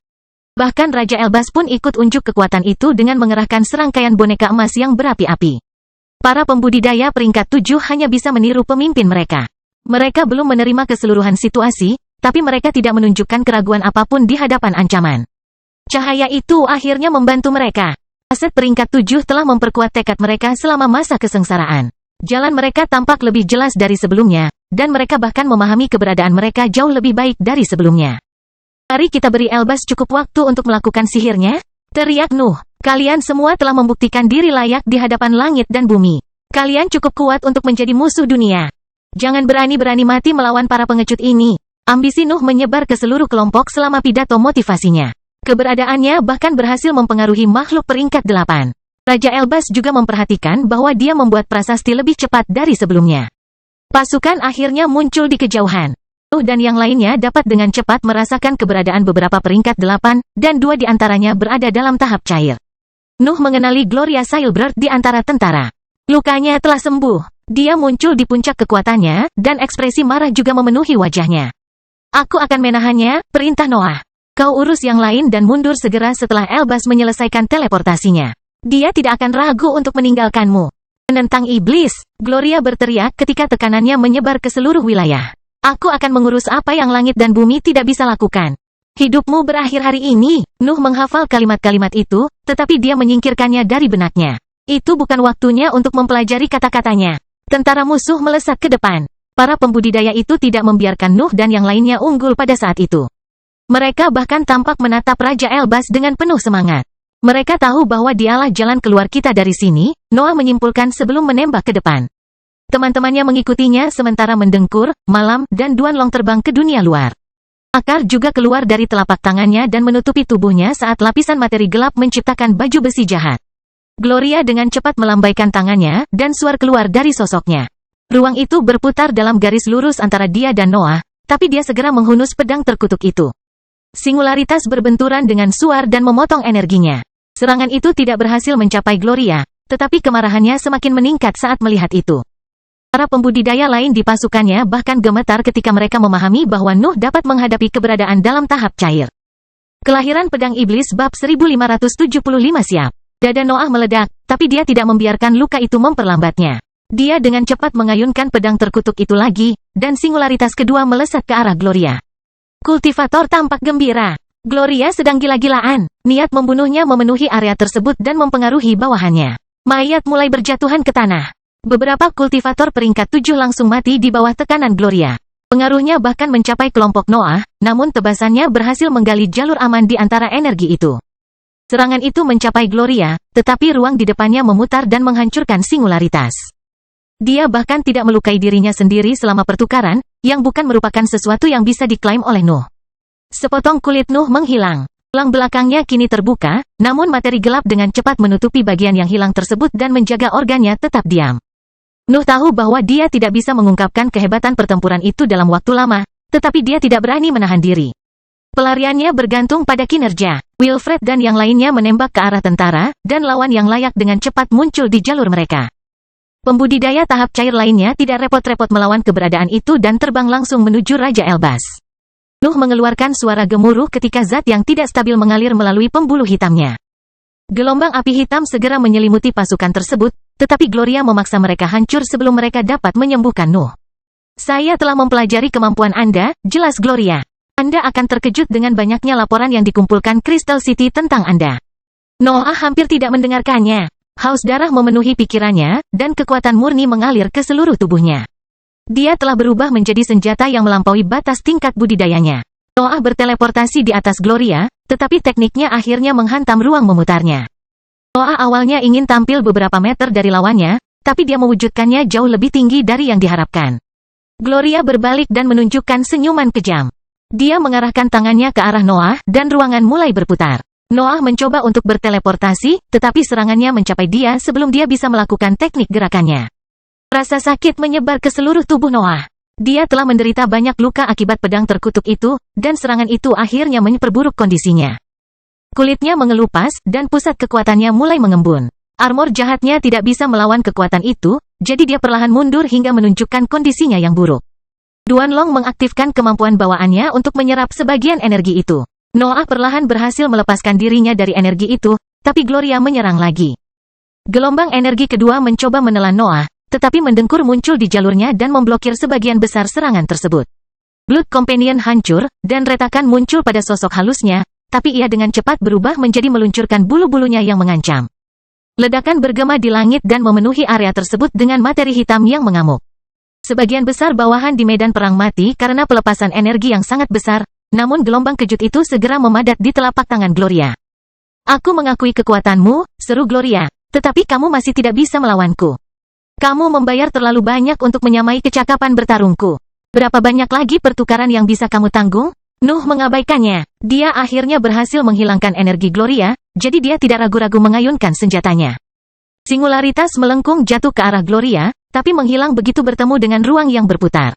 Bahkan Raja Elbas pun ikut unjuk kekuatan itu dengan mengerahkan serangkaian boneka emas yang berapi-api. Para pembudidaya peringkat 7 hanya bisa meniru pemimpin mereka. Mereka belum menerima keseluruhan situasi, tapi mereka tidak menunjukkan keraguan apapun di hadapan ancaman. Cahaya itu akhirnya membantu mereka. Aset peringkat 7 telah memperkuat tekad mereka selama masa kesengsaraan. Jalan mereka tampak lebih jelas dari sebelumnya, dan mereka bahkan memahami keberadaan mereka jauh lebih baik dari sebelumnya. Mari kita beri Elbas cukup waktu untuk melakukan sihirnya, teriak Nuh. Kalian semua telah membuktikan diri layak di hadapan langit dan bumi. Kalian cukup kuat untuk menjadi musuh dunia. Jangan berani-berani mati melawan para pengecut ini. Ambisi Nuh menyebar ke seluruh kelompok selama pidato motivasinya. Keberadaannya bahkan berhasil mempengaruhi makhluk peringkat 8. Raja Elbas juga memperhatikan bahwa dia membuat prasasti lebih cepat dari sebelumnya. Pasukan akhirnya muncul di kejauhan. Nuh dan yang lainnya dapat dengan cepat merasakan keberadaan beberapa peringkat 8, dan 2 di antaranya berada dalam tahap cair. Nuh mengenali Gloria Sailbird di antara tentara. Lukanya telah sembuh. Dia muncul di puncak kekuatannya, dan ekspresi marah juga memenuhi wajahnya. Aku akan menahannya, perintah Noah. Kau urus yang lain dan mundur segera setelah Elbas menyelesaikan teleportasinya. Dia tidak akan ragu untuk meninggalkanmu. Menentang iblis, Gloria berteriak ketika tekanannya menyebar ke seluruh wilayah. Aku akan mengurus apa yang langit dan bumi tidak bisa lakukan. Hidupmu berakhir hari ini. Nuh menghafal kalimat-kalimat itu, tetapi dia menyingkirkannya dari benaknya. Itu bukan waktunya untuk mempelajari kata-katanya. Tentara musuh melesat ke depan. Para pembudidaya itu tidak membiarkan Nuh dan yang lainnya unggul pada saat itu. Mereka bahkan tampak menatap Raja Elbas dengan penuh semangat. Mereka tahu bahwa dialah jalan keluar kita dari sini, Noah menyimpulkan sebelum menembak ke depan. Teman-temannya mengikutinya sementara mendengkur, malam, dan Duan Long terbang ke dunia luar. Akar juga keluar dari telapak tangannya dan menutupi tubuhnya saat lapisan materi gelap menciptakan baju besi jahat. Gloria dengan cepat melambaikan tangannya, dan suar keluar dari sosoknya. Ruang itu berputar dalam garis lurus antara dia dan Noah, tapi dia segera menghunus pedang terkutuk itu. Singularitas berbenturan dengan suar dan memotong energinya. Serangan itu tidak berhasil mencapai Gloria, Tetapi kemarahannya semakin meningkat saat melihat itu. Para pembudidaya lain di pasukannya bahkan gemetar ketika mereka memahami bahwa Nuh dapat menghadapi keberadaan dalam tahap cair. Kelahiran pedang iblis bab 1575 siap. Dada Noah meledak, tapi dia tidak membiarkan luka itu memperlambatnya. Dia dengan cepat mengayunkan pedang terkutuk itu lagi, dan singularitas kedua melesat ke arah Gloria. Kultivator tampak gembira. Gloria sedang gila-gilaan. Niat membunuhnya memenuhi area tersebut dan mempengaruhi bawahannya. Mayat mulai berjatuhan ke tanah. Beberapa kultivator peringkat 7 langsung mati di bawah tekanan Gloria. Pengaruhnya bahkan mencapai kelompok Noah, namun tebasannya berhasil menggali jalur aman di antara energi itu. Serangan itu mencapai Gloria, tetapi ruang di depannya memutar dan menghancurkan singularitas. Dia bahkan tidak melukai dirinya sendiri selama pertukaran, yang bukan merupakan sesuatu yang bisa diklaim oleh Nuh. Sepotong kulit Nuh menghilang. Tulang belakangnya kini terbuka, namun materi gelap dengan cepat menutupi bagian yang hilang tersebut dan menjaga organnya tetap diam. Nuh tahu bahwa dia tidak bisa mengungkapkan kehebatan pertempuran itu dalam waktu lama, tetapi dia tidak berani menahan diri. Pelariannya bergantung pada kinerja. Wilfred dan yang lainnya menembak ke arah tentara, dan lawan yang layak dengan cepat muncul di jalur mereka. Pembudidaya tahap cair lainnya tidak repot-repot melawan keberadaan itu dan terbang langsung menuju Raja Elbas. Nuh mengeluarkan suara gemuruh ketika zat yang tidak stabil mengalir melalui pembuluh hitamnya. Gelombang api hitam segera menyelimuti pasukan tersebut, tetapi Gloria memaksa mereka hancur sebelum mereka dapat menyembuhkan Nuh. Saya telah mempelajari kemampuan Anda, jelas Gloria. Anda akan terkejut dengan banyaknya laporan yang dikumpulkan Crystal City tentang Anda. Noah hampir tidak mendengarkannya. Haus darah memenuhi pikirannya, dan kekuatan murni mengalir ke seluruh tubuhnya. Dia telah berubah menjadi senjata yang melampaui batas tingkat budidayanya. Noah berteleportasi di atas Gloria, tetapi tekniknya akhirnya menghantam ruang memutarnya. Noah awalnya ingin tampil beberapa meter dari lawannya, tapi dia mewujudkannya jauh lebih tinggi dari yang diharapkan. Gloria berbalik dan menunjukkan senyuman kejam. Dia mengarahkan tangannya ke arah Noah, dan ruangan mulai berputar. Noah mencoba untuk berteleportasi, tetapi serangannya mencapai dia sebelum dia bisa melakukan teknik gerakannya. Rasa sakit menyebar ke seluruh tubuh Noah. Dia telah menderita banyak luka akibat pedang terkutuk itu, dan serangan itu akhirnya memperburuk kondisinya. Kulitnya mengelupas, dan pusat kekuatannya mulai mengembun. Armor jahatnya tidak bisa melawan kekuatan itu, jadi dia perlahan mundur hingga menunjukkan kondisinya yang buruk. Duanlong mengaktifkan kemampuan bawaannya untuk menyerap sebagian energi itu. Noah perlahan berhasil melepaskan dirinya dari energi itu, tapi Gloria menyerang lagi. Gelombang energi kedua mencoba menelan Noah, tetapi mendengkur muncul di jalurnya dan memblokir sebagian besar serangan tersebut. Blood Companion hancur, dan retakan muncul pada sosok halusnya, tapi ia dengan cepat berubah menjadi meluncurkan bulu-bulunya yang mengancam. Ledakan bergema di langit dan memenuhi area tersebut dengan materi hitam yang mengamuk. Sebagian besar bawahan di medan perang mati karena pelepasan energi yang sangat besar, namun gelombang kejut itu segera memadat di telapak tangan Gloria. Aku mengakui kekuatanmu, seru Gloria, tetapi kamu masih tidak bisa melawanku. Kamu membayar terlalu banyak untuk menyamai kecakapan bertarungku. Berapa banyak lagi pertukaran yang bisa kamu tanggung? Nuh mengabaikannya. Dia akhirnya berhasil menghilangkan energi Gloria, jadi dia tidak ragu-ragu mengayunkan senjatanya. Singularitas melengkung jatuh ke arah Gloria, tapi menghilang begitu bertemu dengan ruang yang berputar.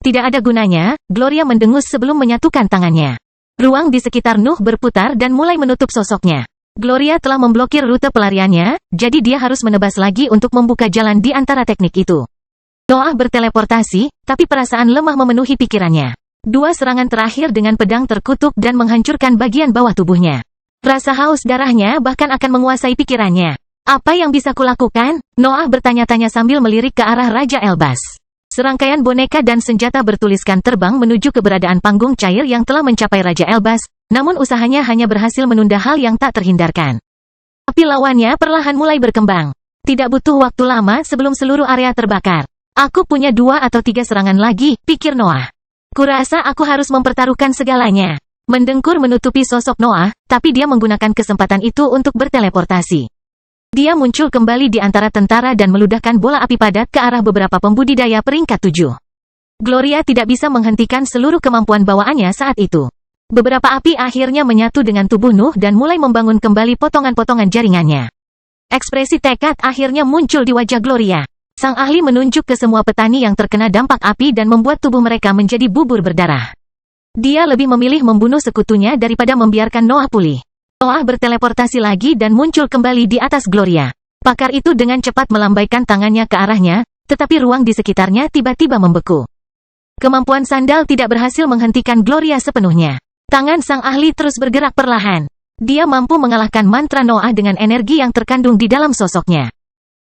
Tidak ada gunanya, Gloria mendengus sebelum menyatukan tangannya. Ruang di sekitar Nuh berputar dan mulai menutup sosoknya. Gloria telah memblokir rute pelariannya, jadi dia harus menebas lagi untuk membuka jalan di antara teknik itu. Noah berteleportasi, tapi perasaan lemah memenuhi pikirannya. Dua serangan terakhir dengan pedang terkutuk dan menghancurkan bagian bawah tubuhnya. Rasa haus darahnya bahkan akan menguasai pikirannya. Apa yang bisa kulakukan? Noah bertanya-tanya sambil melirik ke arah Raja Elbas. Serangkaian boneka dan senjata bertuliskan terbang menuju keberadaan panggung cair yang telah mencapai Raja Elbas, namun usahanya hanya berhasil menunda hal yang tak terhindarkan. Api lawannya perlahan mulai berkembang. Tidak butuh waktu lama sebelum seluruh area terbakar. Aku punya 2 atau 3 serangan lagi, pikir Noah. Kurasa aku harus mempertaruhkan segalanya. Mendengkur menutupi sosok Noah, tapi dia menggunakan kesempatan itu untuk berteleportasi. Dia muncul kembali di antara tentara dan meludahkan bola api padat ke arah beberapa pembudidaya peringkat 7. Gloria tidak bisa menghentikan seluruh kemampuan bawaannya saat itu. Beberapa api akhirnya menyatu dengan tubuh Nuh dan mulai membangun kembali potongan-potongan jaringannya. Ekspresi tekad akhirnya muncul di wajah Gloria. Sang ahli menunjuk ke semua petani yang terkena dampak api dan membuat tubuh mereka menjadi bubur berdarah. Dia lebih memilih membunuh sekutunya daripada membiarkan Noah pulih. Noah berteleportasi lagi dan muncul kembali di atas Gloria. Pakar itu dengan cepat melambaikan tangannya ke arahnya, tetapi ruang di sekitarnya tiba-tiba membeku. Kemampuan sandal tidak berhasil menghentikan Gloria sepenuhnya. Tangan sang ahli terus bergerak perlahan. Dia mampu mengalahkan mantra Noah dengan energi yang terkandung di dalam sosoknya.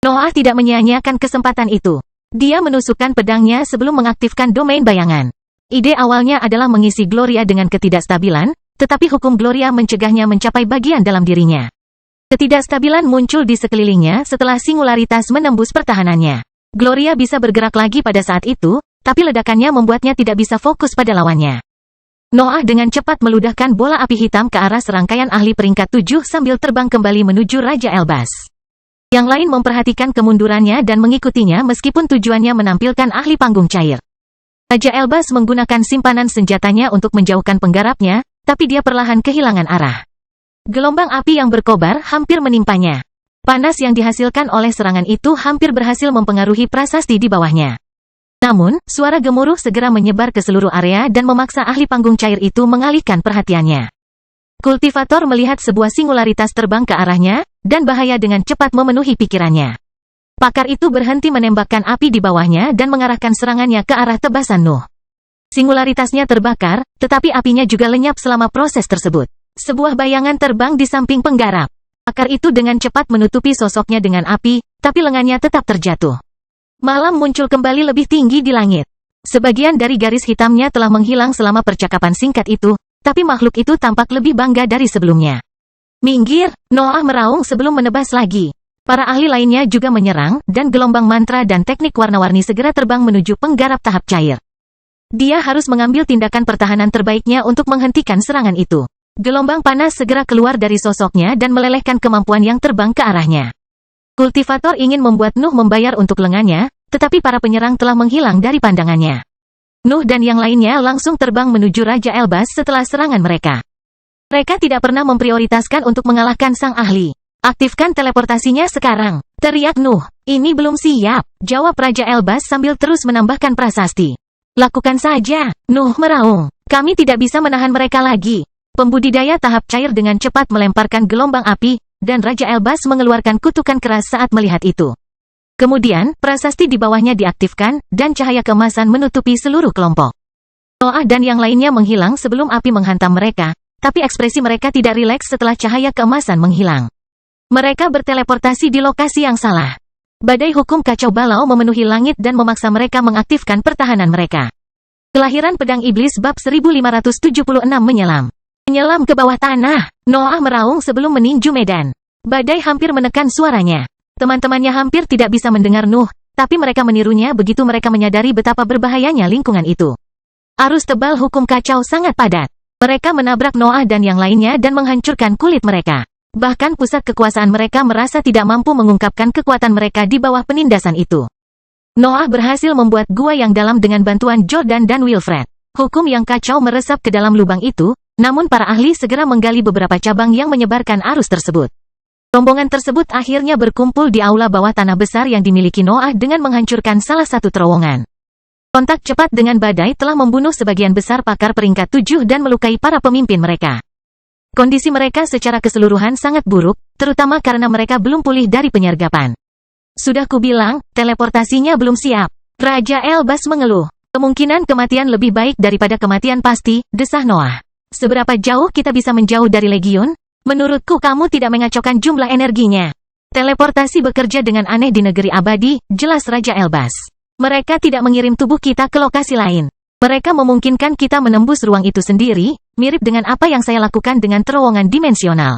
Noah tidak menyia-nyiakan kesempatan itu. Dia menusukkan pedangnya sebelum mengaktifkan domain bayangan. Ide awalnya adalah mengisi Gloria dengan ketidakstabilan, tetapi hukum Gloria mencegahnya mencapai bagian dalam dirinya. Ketidakstabilan muncul di sekelilingnya setelah singularitas menembus pertahanannya. Gloria bisa bergerak lagi pada saat itu, tapi ledakannya membuatnya tidak bisa fokus pada lawannya. Noah dengan cepat meludahkan bola api hitam ke arah serangkaian ahli peringkat 7 sambil terbang kembali menuju Raja Elbas. Yang lain memperhatikan kemundurannya dan mengikutinya meskipun tujuannya menampilkan ahli panggung cair. Raja Elbas menggunakan simpanan senjatanya untuk menjauhkan penggarapnya, tapi dia perlahan kehilangan arah. Gelombang api yang berkobar hampir menimpanya. Panas yang dihasilkan oleh serangan itu hampir berhasil mempengaruhi prasasti di bawahnya. Namun, suara gemuruh segera menyebar ke seluruh area dan memaksa ahli panggung cair itu mengalihkan perhatiannya. Kultivator melihat sebuah singularitas terbang ke arahnya, dan bahaya dengan cepat memenuhi pikirannya. Pakar itu berhenti menembakkan api di bawahnya dan mengarahkan serangannya ke arah tebasan Nuh. Singularitasnya terbakar, tetapi apinya juga lenyap selama proses tersebut. Sebuah bayangan terbang di samping penggarap. Pakar itu dengan cepat menutupi sosoknya dengan api, tapi lengannya tetap terjatuh. Malam muncul kembali lebih tinggi di langit. Sebagian dari garis hitamnya telah menghilang selama percakapan singkat itu, tapi makhluk itu tampak lebih bangga dari sebelumnya. Minggir, Noah meraung sebelum menebas lagi. Para ahli lainnya juga menyerang, dan gelombang mantra dan teknik warna-warni segera terbang menuju penggarap tahap cair. Dia harus mengambil tindakan pertahanan terbaiknya untuk menghentikan serangan itu. Gelombang panas segera keluar dari sosoknya dan melelehkan kemampuan yang terbang ke arahnya. Kultivator ingin membuat Nuh membayar untuk lengannya, tetapi para penyerang telah menghilang dari pandangannya. Nuh dan yang lainnya langsung terbang menuju Raja Elbas setelah serangan mereka. Mereka tidak pernah memprioritaskan untuk mengalahkan sang ahli. Aktifkan teleportasinya sekarang, teriak Nuh. Ini belum siap, jawab Raja Elbas sambil terus menambahkan prasasti. Lakukan saja, Nuh meraung. Kami tidak bisa menahan mereka lagi. Pembudidaya tahap cair dengan cepat melemparkan gelombang api, dan Raja Elbas mengeluarkan kutukan keras saat melihat itu. Kemudian, prasasti di bawahnya diaktifkan, dan cahaya keemasan menutupi seluruh kelompok. Noah dan yang lainnya menghilang sebelum api menghantam mereka, tapi ekspresi mereka tidak rileks setelah cahaya keemasan menghilang. Mereka berteleportasi di lokasi yang salah. Badai hukum kacau balau memenuhi langit dan memaksa mereka mengaktifkan pertahanan mereka. Kelahiran Pedang Iblis bab 1576 menyelam. Menyelam ke bawah tanah, Noah meraung sebelum meninju medan. Badai hampir menekan suaranya. Teman-temannya hampir tidak bisa mendengar Nuh, tapi mereka menirunya begitu mereka menyadari betapa berbahayanya lingkungan itu. Arus tebal hukum kacau sangat padat. Mereka menabrak Noah dan yang lainnya dan menghancurkan kulit mereka. Bahkan pusat kekuasaan mereka merasa tidak mampu mengungkapkan kekuatan mereka di bawah penindasan itu. Noah berhasil membuat gua yang dalam dengan bantuan Jordan dan Wilfred. Hukum yang kacau meresap ke dalam lubang itu, namun para ahli segera menggali beberapa cabang yang menyebarkan arus tersebut. Rombongan tersebut akhirnya berkumpul di aula bawah tanah besar yang dimiliki Noah dengan menghancurkan salah satu terowongan. Kontak cepat dengan badai telah membunuh sebagian besar pakar peringkat 7 dan melukai para pemimpin mereka. Kondisi mereka secara keseluruhan sangat buruk, terutama karena mereka belum pulih dari penyergapan. Sudah kubilang, teleportasinya belum siap. Raja Elbas mengeluh. Kemungkinan kematian lebih baik daripada kematian pasti, desah Noah. Seberapa jauh kita bisa menjauh dari Legiun? Menurutku kamu tidak mengacaukan jumlah energinya. Teleportasi bekerja dengan aneh di negeri abadi, jelas Raja Elbas. Mereka tidak mengirim tubuh kita ke lokasi lain. Mereka memungkinkan kita menembus ruang itu sendiri, mirip dengan apa yang saya lakukan dengan terowongan dimensional.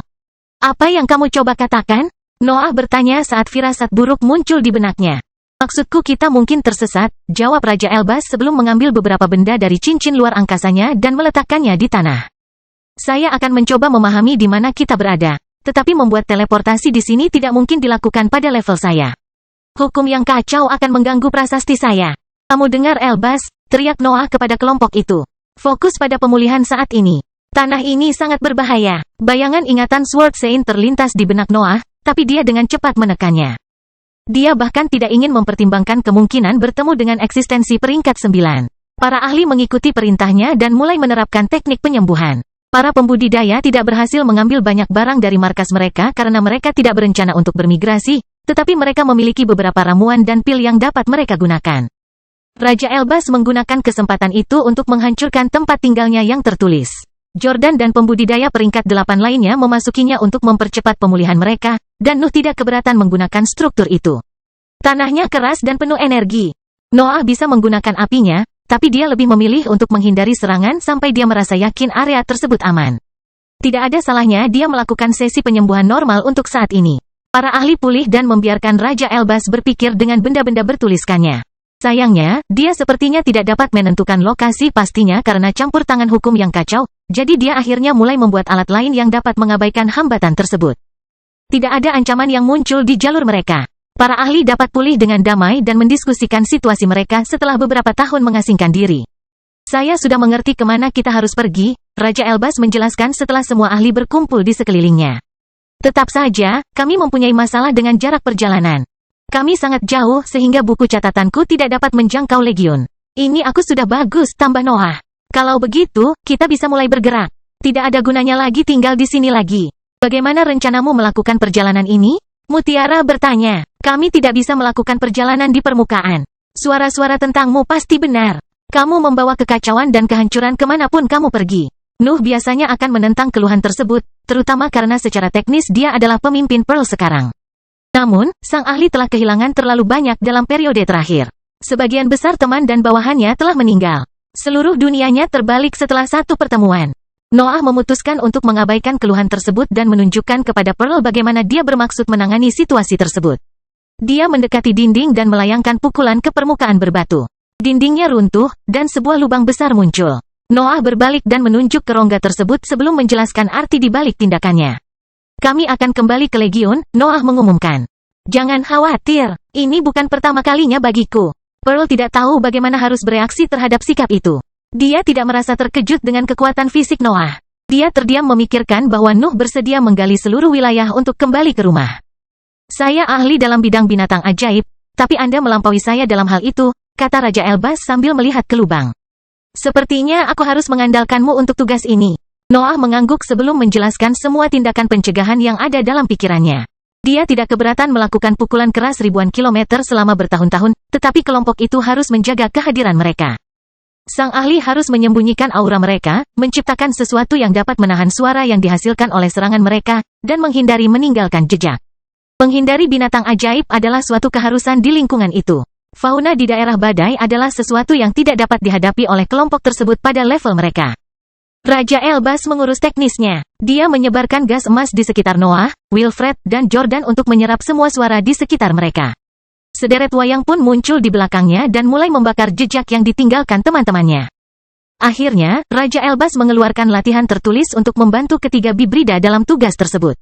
Apa yang kamu coba katakan? Noah bertanya saat firasat buruk muncul di benaknya. Maksudku kita mungkin tersesat, jawab Raja Elbas sebelum mengambil beberapa benda dari cincin luar angkasanya dan meletakkannya di tanah. Saya akan mencoba memahami di mana kita berada, tetapi membuat teleportasi di sini tidak mungkin dilakukan pada level saya. Hukum yang kacau akan mengganggu prasasti saya. Kamu dengar Elbas, teriak Noah kepada kelompok itu. Fokus pada pemulihan saat ini. Tanah ini sangat berbahaya. Bayangan ingatan Sword Saint terlintas di benak Noah, tapi dia dengan cepat menekannya. Dia bahkan tidak ingin mempertimbangkan kemungkinan bertemu dengan eksistensi peringkat 9. Para ahli mengikuti perintahnya dan mulai menerapkan teknik penyembuhan. Para pembudidaya tidak berhasil mengambil banyak barang dari markas mereka karena mereka tidak berencana untuk bermigrasi, tetapi mereka memiliki beberapa ramuan dan pil yang dapat mereka gunakan. Raja Elbas menggunakan kesempatan itu untuk menghancurkan tempat tinggalnya yang tertulis. Jordan dan pembudidaya peringkat 8 lainnya memasukinya untuk mempercepat pemulihan mereka, dan Nuh tidak keberatan menggunakan struktur itu. Tanahnya keras dan penuh energi. Noah bisa menggunakan apinya, tapi dia lebih memilih untuk menghindari serangan sampai dia merasa yakin area tersebut aman. Tidak ada salahnya dia melakukan sesi penyembuhan normal untuk saat ini. Para ahli pulih dan membiarkan Raja Elbas berpikir dengan benda-benda bertuliskannya. Sayangnya, dia sepertinya tidak dapat menentukan lokasi pastinya karena campur tangan hukum yang kacau, jadi dia akhirnya mulai membuat alat lain yang dapat mengabaikan hambatan tersebut. Tidak ada ancaman yang muncul di jalur mereka. Para ahli dapat pulih dengan damai dan mendiskusikan situasi mereka setelah beberapa tahun mengasingkan diri. Saya sudah mengerti kemana kita harus pergi, Raja Elbas menjelaskan setelah semua ahli berkumpul di sekelilingnya. Tetap saja, kami mempunyai masalah dengan jarak perjalanan. Kami sangat jauh sehingga buku catatanku tidak dapat menjangkau legiun. Ini aku sudah bagus, tambah Noah. Kalau begitu, kita bisa mulai bergerak. Tidak ada gunanya lagi tinggal di sini lagi. Bagaimana rencanamu melakukan perjalanan ini? Mutiara bertanya. Kami tidak bisa melakukan perjalanan di permukaan. Suara-suara tentangmu pasti benar. Kamu membawa kekacauan dan kehancuran kemanapun kamu pergi. Nuh biasanya akan menentang keluhan tersebut, terutama karena secara teknis dia adalah pemimpin Pearl sekarang. Namun, sang ahli telah kehilangan terlalu banyak dalam periode terakhir. Sebagian besar teman dan bawahannya telah meninggal. Seluruh dunianya terbalik setelah satu pertemuan. Noah memutuskan untuk mengabaikan keluhan tersebut dan menunjukkan kepada Pearl bagaimana dia bermaksud menangani situasi tersebut. Dia mendekati dinding dan melayangkan pukulan ke permukaan berbatu. Dindingnya runtuh, dan sebuah lubang besar muncul. Noah berbalik dan menunjuk ke rongga tersebut sebelum menjelaskan arti di balik tindakannya. Kami akan kembali ke Legiun, Noah mengumumkan. Jangan khawatir, ini bukan pertama kalinya bagiku. Pearl tidak tahu bagaimana harus bereaksi terhadap sikap itu. Dia tidak merasa terkejut dengan kekuatan fisik Noah. Dia terdiam memikirkan bahwa Nuh bersedia menggali seluruh wilayah untuk kembali ke rumah. Saya ahli dalam bidang binatang ajaib, tapi Anda melampaui saya dalam hal itu, kata Raja Elbas sambil melihat ke lubang. Sepertinya aku harus mengandalkanmu untuk tugas ini. Noah mengangguk sebelum menjelaskan semua tindakan pencegahan yang ada dalam pikirannya. Dia tidak keberatan melakukan pukulan keras ribuan kilometer selama bertahun-tahun, tetapi kelompok itu harus menjaga kehadiran mereka. Sang ahli harus menyembunyikan aura mereka, menciptakan sesuatu yang dapat menahan suara yang dihasilkan oleh serangan mereka, dan menghindari meninggalkan jejak. Menghindari binatang ajaib adalah suatu keharusan di lingkungan itu. Fauna di daerah badai adalah sesuatu yang tidak dapat dihadapi oleh kelompok tersebut pada level mereka. Raja Elbas mengurus teknisnya. Dia menyebarkan gas emas di sekitar Noah, Wilfred, dan Jordan untuk menyerap semua suara di sekitar mereka. Sederet wayang pun muncul di belakangnya dan mulai membakar jejak yang ditinggalkan teman-temannya. Akhirnya, Raja Elbas mengeluarkan latihan tertulis untuk membantu ketiga bibrida dalam tugas tersebut.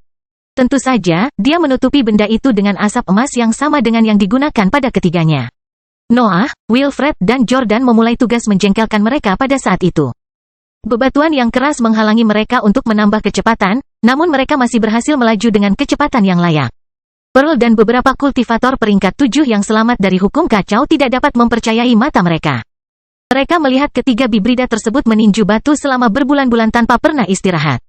Tentu saja, dia menutupi benda itu dengan asap emas yang sama dengan yang digunakan pada ketiganya. Noah, Wilfred, dan Jordan memulai tugas menjengkelkan mereka pada saat itu. Bebatuan yang keras menghalangi mereka untuk menambah kecepatan, namun mereka masih berhasil melaju dengan kecepatan yang layak. Pearl dan beberapa kultivator peringkat 7 yang selamat dari hukum kacau tidak dapat mempercayai mata mereka. Mereka melihat ketiga bibrida tersebut meninju batu selama berbulan-bulan tanpa pernah istirahat.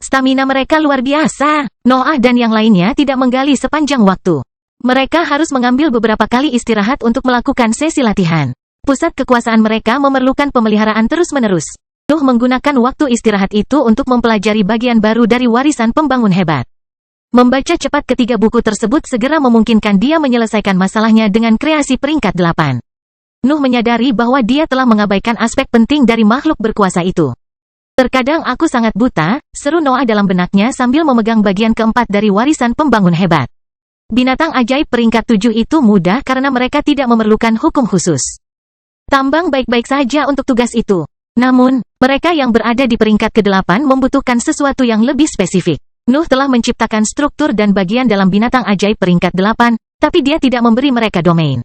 Stamina mereka luar biasa. Noah dan yang lainnya tidak menggali sepanjang waktu. Mereka harus mengambil beberapa kali istirahat untuk melakukan sesi latihan. Pusat kekuasaan mereka memerlukan pemeliharaan terus-menerus. Nuh menggunakan waktu istirahat itu untuk mempelajari bagian baru dari warisan pembangun hebat. Membaca cepat ketiga buku tersebut segera memungkinkan dia menyelesaikan masalahnya dengan kreasi peringkat 8. Nuh menyadari bahwa dia telah mengabaikan aspek penting dari makhluk berkuasa itu. Terkadang aku sangat buta, seru Noah dalam benaknya sambil memegang bagian keempat dari warisan pembangun hebat. Binatang ajaib peringkat 7 itu mudah karena mereka tidak memerlukan hukum khusus. Tambang baik-baik saja untuk tugas itu. Namun, mereka yang berada di peringkat ke-8 membutuhkan sesuatu yang lebih spesifik. Nuh telah menciptakan struktur dan bagian dalam binatang ajaib peringkat 8, tapi dia tidak memberi mereka domain.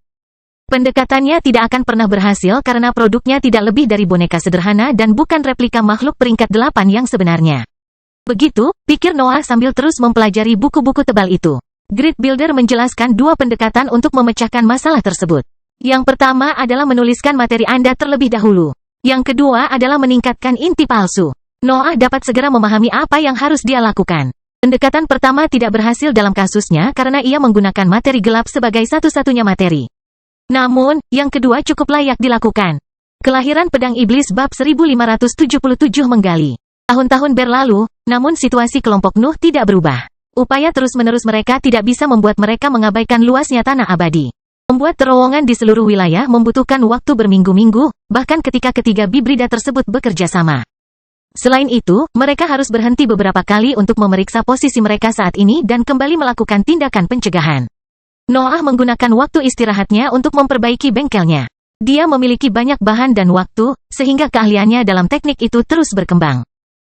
Pendekatannya tidak akan pernah berhasil karena produknya tidak lebih dari boneka sederhana dan bukan replika makhluk peringkat 8 yang sebenarnya. Begitu, pikir Noah sambil terus mempelajari buku-buku tebal itu. Grid Builder menjelaskan dua pendekatan untuk memecahkan masalah tersebut. Yang pertama adalah menuliskan materi Anda terlebih dahulu. Yang kedua adalah meningkatkan inti palsu. Noah dapat segera memahami apa yang harus dia lakukan. Pendekatan pertama tidak berhasil dalam kasusnya karena ia menggunakan materi gelap sebagai satu-satunya materi. Namun, yang kedua cukup layak dilakukan. Kelahiran Pedang Iblis bab 1577 menggali. Tahun-tahun berlalu, namun situasi kelompok Nuh tidak berubah. Upaya terus-menerus mereka tidak bisa membuat mereka mengabaikan luasnya tanah abadi. Membuat terowongan di seluruh wilayah membutuhkan waktu berminggu-minggu, bahkan ketika ketiga bibrida tersebut bekerja sama. Selain itu, mereka harus berhenti beberapa kali untuk memeriksa posisi mereka saat ini dan kembali melakukan tindakan pencegahan. Noah menggunakan waktu istirahatnya untuk memperbaiki bengkelnya. Dia memiliki banyak bahan dan waktu, sehingga keahliannya dalam teknik itu terus berkembang.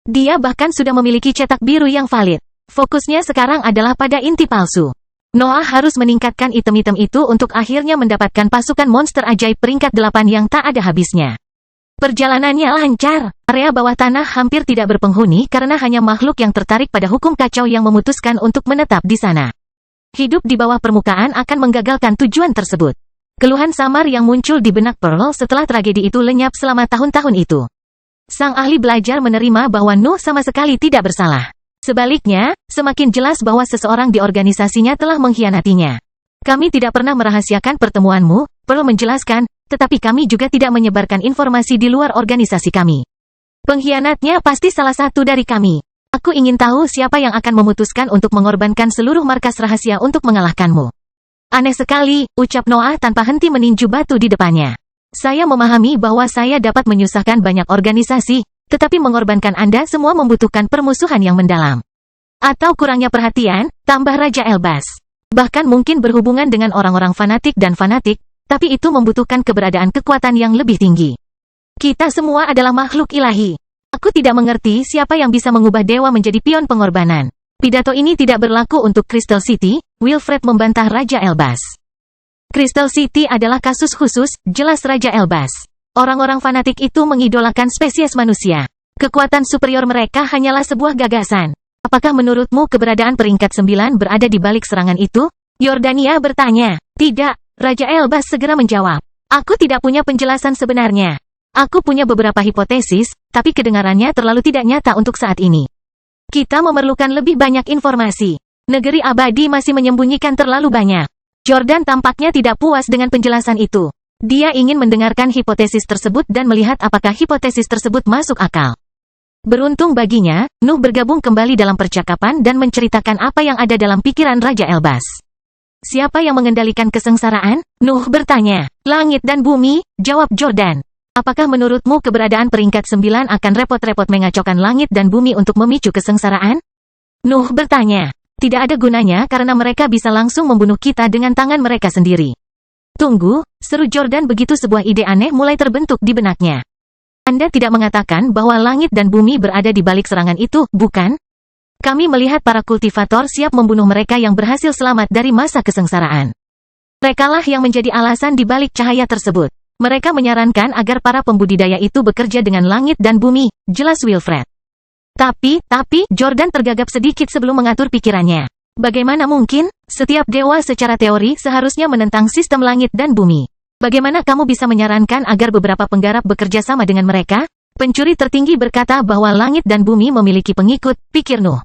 Dia bahkan sudah memiliki cetak biru yang valid. Fokusnya sekarang adalah pada inti palsu. Noah harus meningkatkan item-item itu untuk akhirnya mendapatkan pasukan monster ajaib peringkat 8 yang tak ada habisnya. Perjalanannya lancar. Area bawah tanah hampir tidak berpenghuni karena hanya makhluk yang tertarik pada hukum kacau yang memutuskan untuk menetap di sana. Hidup di bawah permukaan akan menggagalkan tujuan tersebut. Keluhan samar yang muncul di benak Pearl setelah tragedi itu lenyap selama tahun-tahun itu. Sang ahli belajar menerima bahwa Nuh sama sekali tidak bersalah. Sebaliknya, semakin jelas bahwa seseorang di organisasinya telah mengkhianatinya. Kami tidak pernah merahasiakan pertemuanmu, Pearl menjelaskan, tetapi kami juga tidak menyebarkan informasi di luar organisasi kami. Pengkhianatnya pasti salah satu dari kami. Aku ingin tahu siapa yang akan memutuskan untuk mengorbankan seluruh markas rahasia untuk mengalahkanmu. Aneh sekali, ucap Noah tanpa henti meninju batu di depannya. Saya memahami bahwa saya dapat menyusahkan banyak organisasi, tetapi mengorbankan Anda semua membutuhkan permusuhan yang mendalam. Atau kurangnya perhatian, tambah Raja Elbas. Bahkan mungkin berhubungan dengan orang-orang fanatik dan fanatik, tapi itu membutuhkan keberadaan kekuatan yang lebih tinggi. Kita semua adalah makhluk ilahi. Aku tidak mengerti siapa yang bisa mengubah dewa menjadi pion pengorbanan. Pidato ini tidak berlaku untuk Crystal City, Wilfred membantah Raja Elbas. Crystal City adalah kasus khusus, jelas Raja Elbas. Orang-orang fanatik itu mengidolakan spesies manusia. Kekuatan superior mereka hanyalah sebuah gagasan. Apakah menurutmu keberadaan peringkat 9 berada di balik serangan itu? Yordania bertanya. Tidak, Raja Elbas segera menjawab. Aku tidak punya penjelasan sebenarnya. Aku punya beberapa hipotesis, tapi kedengarannya terlalu tidak nyata untuk saat ini. Kita memerlukan lebih banyak informasi. Negeri abadi masih menyembunyikan terlalu banyak. Jordan tampaknya tidak puas dengan penjelasan itu. Dia ingin mendengarkan hipotesis tersebut dan melihat apakah hipotesis tersebut masuk akal. Beruntung baginya, Nuh bergabung kembali dalam percakapan dan menceritakan apa yang ada dalam pikiran Raja Elbas. Siapa yang mengendalikan kesengsaraan? Nuh bertanya. Langit dan bumi, jawab Jordan. Apakah menurutmu keberadaan peringkat 9 akan repot-repot mengacaukan langit dan bumi untuk memicu kesengsaraan? Nuh bertanya. Tidak ada gunanya karena mereka bisa langsung membunuh kita dengan tangan mereka sendiri. Tunggu, seru Jordan begitu sebuah ide aneh mulai terbentuk di benaknya. Anda tidak mengatakan bahwa langit dan bumi berada di balik serangan itu, bukan? Kami melihat para kultivator siap membunuh mereka yang berhasil selamat dari masa kesengsaraan. Merekalah yang menjadi alasan di balik cahaya tersebut. Mereka menyarankan agar para pembudidaya itu bekerja dengan langit dan bumi, jelas Wilfred. Tapi, Jordan tergagap sedikit sebelum mengatur pikirannya. Bagaimana mungkin? Setiap dewa secara teori seharusnya menentang sistem langit dan bumi. Bagaimana kamu bisa menyarankan agar beberapa penggarap bekerja sama dengan mereka? Pencuri tertinggi berkata bahwa langit dan bumi memiliki pengikut, pikir Nuh.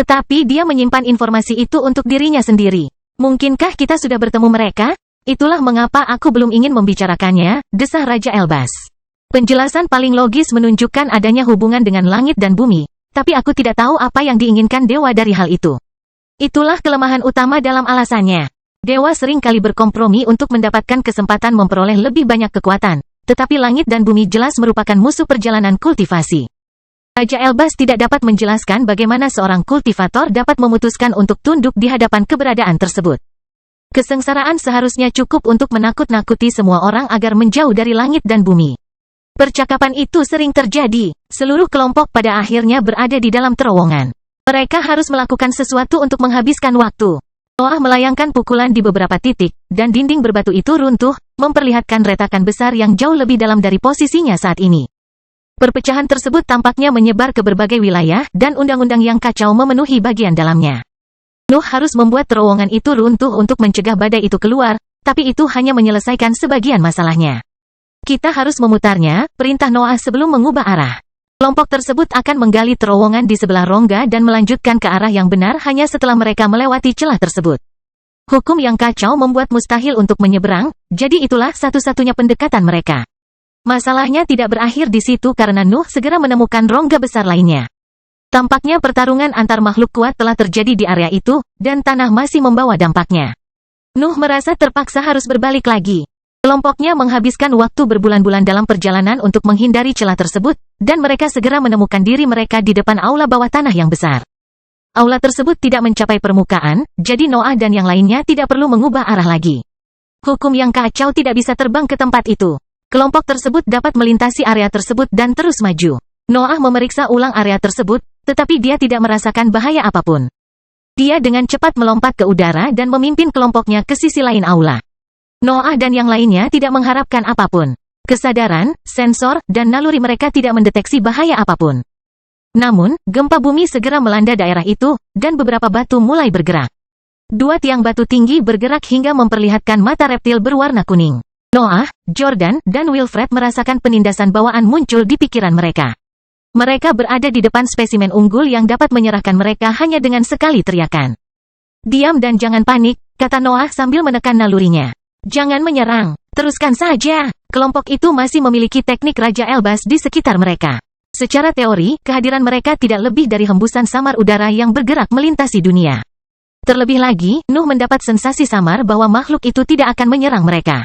Tetapi dia menyimpan informasi itu untuk dirinya sendiri. Mungkinkah kita sudah bertemu mereka? Itulah mengapa aku belum ingin membicarakannya, desah Raja Elbas. Penjelasan paling logis menunjukkan adanya hubungan dengan langit dan bumi, tapi aku tidak tahu apa yang diinginkan dewa dari hal itu. Itulah kelemahan utama dalam alasannya. Dewa sering kali berkompromi untuk mendapatkan kesempatan memperoleh lebih banyak kekuatan, tetapi langit dan bumi jelas merupakan musuh perjalanan kultivasi. Raja Elbas tidak dapat menjelaskan bagaimana seorang kultivator dapat memutuskan untuk tunduk di hadapan keberadaan tersebut. Kesengsaraan seharusnya cukup untuk menakut-nakuti semua orang agar menjauh dari langit dan bumi. Percakapan itu sering terjadi. Seluruh kelompok pada akhirnya berada di dalam terowongan. Mereka harus melakukan sesuatu untuk menghabiskan waktu. Noah melayangkan pukulan di beberapa titik, dan dinding berbatu itu runtuh, memperlihatkan retakan besar yang jauh lebih dalam dari posisinya saat ini. Perpecahan tersebut tampaknya menyebar ke berbagai wilayah, dan undang-undang yang kacau memenuhi bagian dalamnya. Nuh harus membuat terowongan itu runtuh untuk mencegah badai itu keluar, tapi itu hanya menyelesaikan sebagian masalahnya. Kita harus memutarnya, perintah Noah sebelum mengubah arah. Kelompok tersebut akan menggali terowongan di sebelah rongga dan melanjutkan ke arah yang benar hanya setelah mereka melewati celah tersebut. Hukum yang kacau membuat mustahil untuk menyeberang, jadi itulah satu-satunya pendekatan mereka. Masalahnya tidak berakhir di situ karena Nuh segera menemukan rongga besar lainnya. Tampaknya pertarungan antar makhluk kuat telah terjadi di area itu, dan tanah masih membawa dampaknya. Nuh merasa terpaksa harus berbalik lagi. Kelompoknya menghabiskan waktu berbulan-bulan dalam perjalanan untuk menghindari celah tersebut, dan mereka segera menemukan diri mereka di depan aula bawah tanah yang besar. Aula tersebut tidak mencapai permukaan, jadi Noah dan yang lainnya tidak perlu mengubah arah lagi. Hukum yang kacau tidak bisa terbang ke tempat itu. Kelompok tersebut dapat melintasi area tersebut dan terus maju. Noah memeriksa ulang area tersebut, tetapi dia tidak merasakan bahaya apapun. Dia dengan cepat melompat ke udara dan memimpin kelompoknya ke sisi lain aula. Noah dan yang lainnya tidak mengharapkan apapun. Kesadaran, sensor, dan naluri mereka tidak mendeteksi bahaya apapun. Namun, gempa bumi segera melanda daerah itu, dan beberapa batu mulai bergerak. Dua tiang batu tinggi bergerak hingga memperlihatkan mata reptil berwarna kuning. Noah, Jordan, dan Wilfred merasakan penindasan bawaan muncul di pikiran mereka. Mereka berada di depan spesimen unggul yang dapat menyerahkan mereka hanya dengan sekali teriakan. Diam dan jangan panik, kata Noah sambil menekan nalurinya. Jangan menyerang, teruskan saja. Kelompok itu masih memiliki teknik Raja Elbas di sekitar mereka. Secara teori, kehadiran mereka tidak lebih dari hembusan samar udara yang bergerak melintasi dunia. Terlebih lagi, Nuh mendapat sensasi samar bahwa makhluk itu tidak akan menyerang mereka.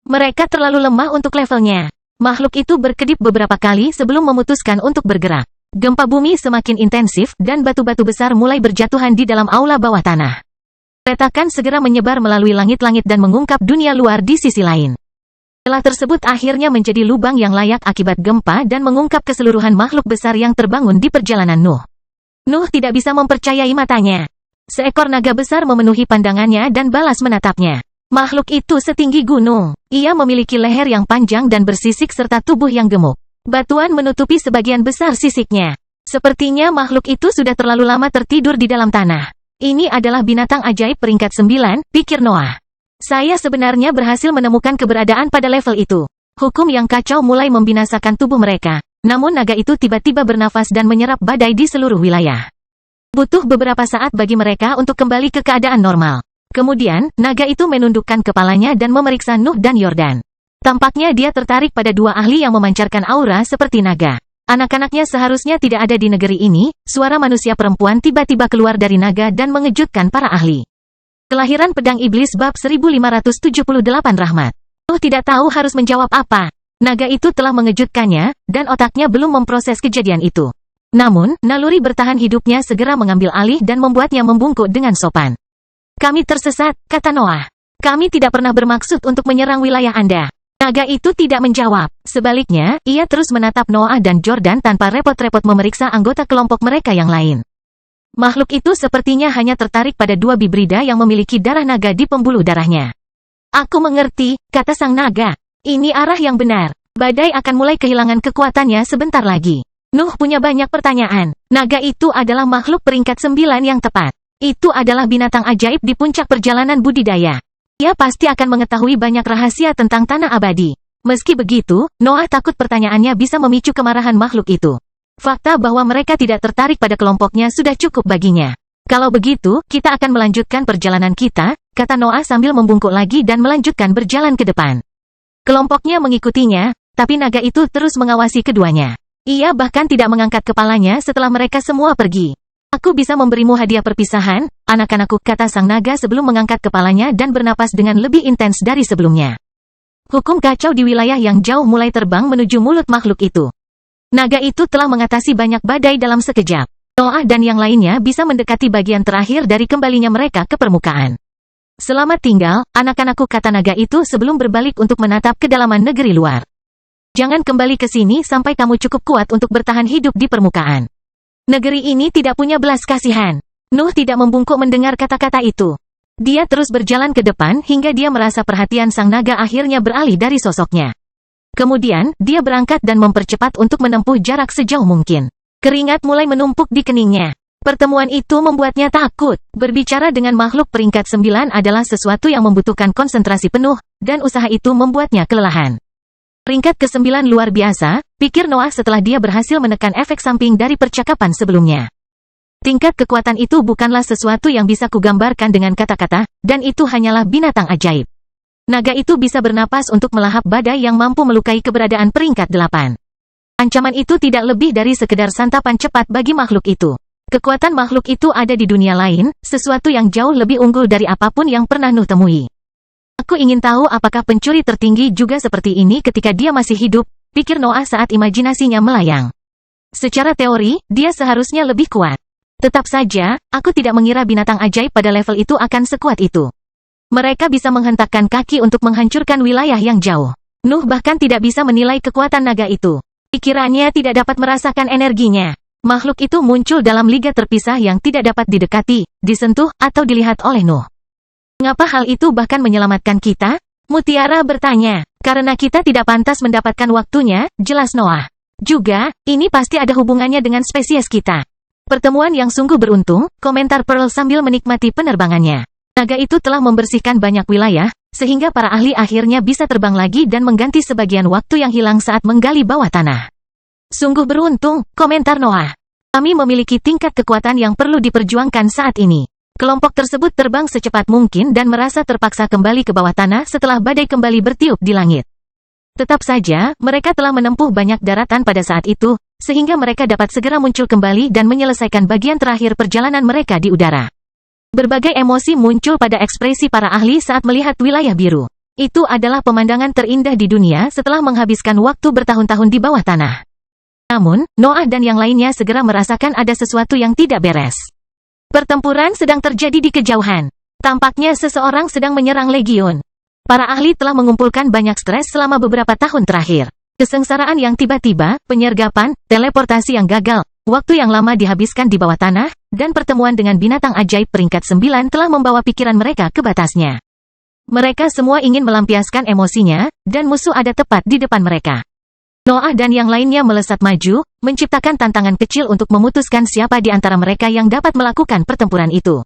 Mereka terlalu lemah untuk levelnya. Makhluk itu berkedip beberapa kali sebelum memutuskan untuk bergerak. Gempa bumi semakin intensif dan batu-batu besar mulai berjatuhan di dalam aula bawah tanah. Retakan segera menyebar melalui langit-langit dan mengungkap dunia luar di sisi lain. Celah tersebut akhirnya menjadi lubang yang layak akibat gempa dan mengungkap keseluruhan makhluk besar yang terbangun di perjalanan Nuh. Nuh tidak bisa mempercayai matanya. Seekor naga besar memenuhi pandangannya dan balas menatapnya. Makhluk itu setinggi gunung. Ia memiliki leher yang panjang dan bersisik serta tubuh yang gemuk. Batuan menutupi sebagian besar sisiknya. Sepertinya makhluk itu sudah terlalu lama tertidur di dalam tanah. Ini adalah binatang ajaib peringkat 9, pikir Noah. Saya sebenarnya berhasil menemukan keberadaan pada level itu. Hukum yang kacau mulai membinasakan tubuh mereka. Namun naga itu tiba-tiba bernafas dan menyerap badai di seluruh wilayah. Butuh beberapa saat bagi mereka untuk kembali ke keadaan normal. Kemudian, naga itu menundukkan kepalanya dan memeriksa Nuh dan Jordan. Tampaknya dia tertarik pada dua ahli yang memancarkan aura seperti naga. Anak-anaknya seharusnya tidak ada di negeri ini. Suara manusia perempuan tiba-tiba keluar dari naga dan mengejutkan para ahli. Kelahiran pedang iblis bab 1578 rahmat. Nuh tidak tahu harus menjawab apa. Naga itu telah mengejutkannya, dan otaknya belum memproses kejadian itu. Namun, naluri bertahan hidupnya segera mengambil alih dan membuatnya membungkuk dengan sopan. Kami tersesat, kata Noah. Kami tidak pernah bermaksud untuk menyerang wilayah Anda. Naga itu tidak menjawab. Sebaliknya, ia terus menatap Noah dan Jordan tanpa repot-repot memeriksa anggota kelompok mereka yang lain. Makhluk itu sepertinya hanya tertarik pada dua bibrida yang memiliki darah naga di pembuluh darahnya. Aku mengerti, kata sang naga. Ini arah yang benar. Badai akan mulai kehilangan kekuatannya sebentar lagi. Nuh punya banyak pertanyaan. Naga itu adalah makhluk peringkat 9 yang tepat. Itu adalah binatang ajaib di puncak perjalanan budidaya. Ia pasti akan mengetahui banyak rahasia tentang tanah abadi. Meski begitu, Noah takut pertanyaannya bisa memicu kemarahan makhluk itu. Fakta bahwa mereka tidak tertarik pada kelompoknya sudah cukup baginya. Kalau begitu, kita akan melanjutkan perjalanan kita, kata Noah sambil membungkuk lagi dan melanjutkan berjalan ke depan. Kelompoknya mengikutinya, tapi naga itu terus mengawasi keduanya. Ia bahkan tidak mengangkat kepalanya setelah mereka semua pergi. Aku bisa memberimu hadiah perpisahan, anak-anakku, kata sang naga sebelum mengangkat kepalanya dan bernapas dengan lebih intens dari sebelumnya. Hukum kacau di wilayah yang jauh mulai terbang menuju mulut makhluk itu. Naga itu telah mengatasi banyak badai dalam sekejap. Noah dan yang lainnya bisa mendekati bagian terakhir dari kembalinya mereka ke permukaan. Selamat tinggal, anak-anakku, kata naga itu sebelum berbalik untuk menatap kedalaman negeri luar. Jangan kembali ke sini sampai kamu cukup kuat untuk bertahan hidup di permukaan. Negeri ini tidak punya belas kasihan. Nuh tidak membungkuk mendengar kata-kata itu. Dia terus berjalan ke depan hingga dia merasa perhatian sang naga akhirnya beralih dari sosoknya. Kemudian, dia berangkat dan mempercepat untuk menempuh jarak sejauh mungkin. Keringat mulai menumpuk di keningnya. Pertemuan itu membuatnya takut. Berbicara dengan makhluk peringkat 9 adalah sesuatu yang membutuhkan konsentrasi penuh, dan usaha itu membuatnya kelelahan. Peringkat ke-9 luar biasa, pikir Noah setelah dia berhasil menekan efek samping dari percakapan sebelumnya. Tingkat kekuatan itu bukanlah sesuatu yang bisa kugambarkan dengan kata-kata, dan itu hanyalah binatang ajaib. Naga itu bisa bernapas untuk melahap badai yang mampu melukai keberadaan peringkat 8. Ancaman itu tidak lebih dari sekedar santapan cepat bagi makhluk itu. Kekuatan makhluk itu ada di dunia lain, sesuatu yang jauh lebih unggul dari apapun yang pernah Nuh temui. Aku ingin tahu apakah pencuri tertinggi juga seperti ini ketika dia masih hidup, pikir Noah saat imajinasinya melayang. Secara teori, dia seharusnya lebih kuat. Tetap saja, aku tidak mengira binatang ajaib pada level itu akan sekuat itu. Mereka bisa menghentakkan kaki untuk menghancurkan wilayah yang jauh. Nuh bahkan tidak bisa menilai kekuatan naga itu. Pikirannya tidak dapat merasakan energinya. Makhluk itu muncul dalam liga terpisah yang tidak dapat didekati, disentuh, atau dilihat oleh Nuh. Mengapa hal itu bahkan menyelamatkan kita? Mutiara bertanya. Karena kita tidak pantas mendapatkan waktunya, jelas Noah. Juga, ini pasti ada hubungannya dengan spesies kita. Pertemuan yang sungguh beruntung, komentar Pearl sambil menikmati penerbangannya. Naga itu telah membersihkan banyak wilayah, sehingga para ahli akhirnya bisa terbang lagi dan mengganti sebagian waktu yang hilang saat menggali bawah tanah. Sungguh beruntung, komentar Noah. Kami memiliki tingkat kekuatan yang perlu diperjuangkan saat ini. Kelompok tersebut terbang secepat mungkin dan merasa terpaksa kembali ke bawah tanah setelah badai kembali bertiup di langit. Tetap saja, mereka telah menempuh banyak daratan pada saat itu, sehingga mereka dapat segera muncul kembali dan menyelesaikan bagian terakhir perjalanan mereka di udara. Berbagai emosi muncul pada ekspresi para ahli saat melihat wilayah biru. Itu adalah pemandangan terindah di dunia setelah menghabiskan waktu bertahun-tahun di bawah tanah. Namun, Noah dan yang lainnya segera merasakan ada sesuatu yang tidak beres. Pertempuran sedang terjadi di kejauhan. Tampaknya seseorang sedang menyerang legiun. Para ahli telah mengumpulkan banyak stres selama beberapa tahun terakhir. Kesengsaraan yang tiba-tiba, penyergapan, teleportasi yang gagal, waktu yang lama dihabiskan di bawah tanah, dan pertemuan dengan binatang ajaib peringkat 9 telah membawa pikiran mereka ke batasnya. Mereka semua ingin melampiaskan emosinya, dan musuh ada tepat di depan mereka. Noah dan yang lainnya melesat maju, menciptakan tantangan kecil untuk memutuskan siapa di antara mereka yang dapat melakukan pertempuran itu.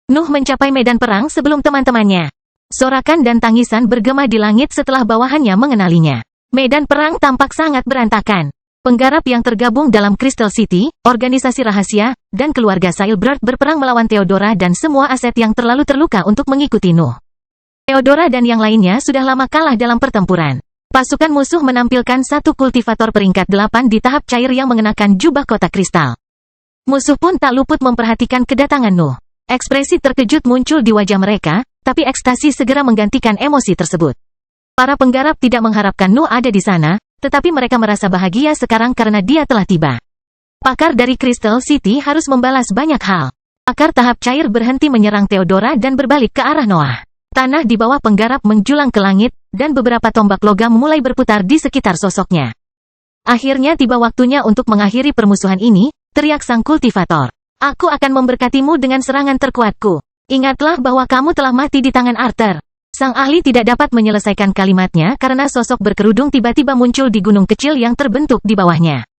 Nuh mencapai medan perang sebelum teman-temannya. Sorakan dan tangisan bergema di langit setelah bawahannya mengenalinya. Medan perang tampak sangat berantakan. Penggarap yang tergabung dalam Crystal City, organisasi rahasia, dan keluarga Sailbird berperang melawan Theodora dan semua aset yang terlalu terluka untuk mengikuti Nuh. Theodora dan yang lainnya sudah lama kalah dalam pertempuran. Pasukan musuh menampilkan satu kultivator peringkat 8 di tahap cair yang mengenakan jubah kotak kristal. Musuh pun tak luput memperhatikan kedatangan Nuh. Ekspresi terkejut muncul di wajah mereka, tapi ekstasi segera menggantikan emosi tersebut. Para penggarap tidak mengharapkan Nuh ada di sana, tetapi mereka merasa bahagia sekarang karena dia telah tiba. Pakar dari Crystal City harus membalas banyak hal. Pakar tahap cair berhenti menyerang Theodora dan berbalik ke arah Noah. Tanah di bawah penggarap menjulang ke langit, dan beberapa tombak logam mulai berputar di sekitar sosoknya. Akhirnya tiba waktunya untuk mengakhiri permusuhan ini, teriak sang kultivator. Aku akan memberkatimu dengan serangan terkuatku. Ingatlah bahwa kamu telah mati di tangan Arthur. Sang ahli tidak dapat menyelesaikan kalimatnya karena sosok berkerudung tiba-tiba muncul di gunung kecil yang terbentuk di bawahnya.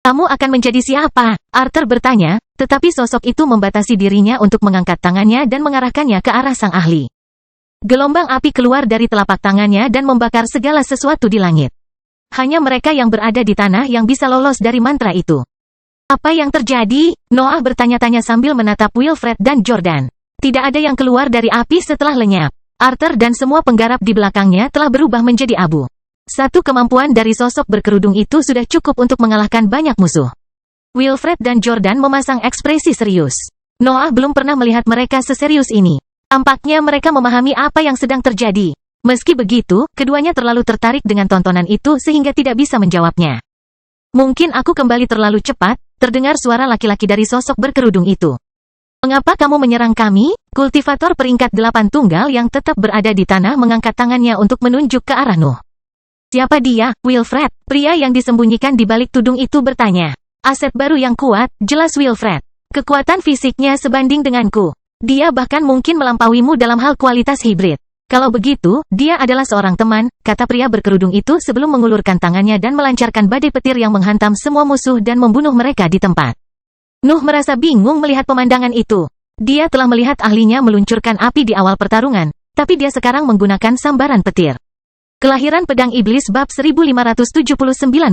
Kamu akan menjadi siapa? Arthur bertanya, tetapi sosok itu membatasi dirinya untuk mengangkat tangannya dan mengarahkannya ke arah sang ahli. Gelombang api keluar dari telapak tangannya dan membakar segala sesuatu di langit. Hanya mereka yang berada di tanah yang bisa lolos dari mantra itu. Apa yang terjadi? Noah bertanya-tanya sambil menatap Wilfred dan Jordan. Tidak ada yang keluar dari api setelah lenyap. Arthur dan semua penggarap di belakangnya telah berubah menjadi abu. Satu kemampuan dari sosok berkerudung itu sudah cukup untuk mengalahkan banyak musuh. Wilfred dan Jordan memasang ekspresi serius. Noah belum pernah melihat mereka seserius ini. Tampaknya mereka memahami apa yang sedang terjadi. Meski begitu, keduanya terlalu tertarik dengan tontonan itu sehingga tidak bisa menjawabnya. Mungkin aku kembali terlalu cepat, terdengar suara laki-laki dari sosok berkerudung itu. Mengapa kamu menyerang kami? Kultivator peringkat 8 tunggal yang tetap berada di tanah mengangkat tangannya untuk menunjuk ke arah Nuh. Siapa dia, Wilfred? Pria yang disembunyikan di balik tudung itu bertanya. Aset baru yang kuat, jelas Wilfred. Kekuatan fisiknya sebanding denganku. Dia bahkan mungkin melampauimu dalam hal kualitas hibrid. Kalau begitu, dia adalah seorang teman, kata pria berkerudung itu sebelum mengulurkan tangannya dan melancarkan badai petir yang menghantam semua musuh dan membunuh mereka di tempat. Nuh merasa bingung melihat pemandangan itu. Dia telah melihat ahlinya meluncurkan api di awal pertarungan, tapi dia sekarang menggunakan sambaran petir. Kelahiran Pedang Iblis bab 1579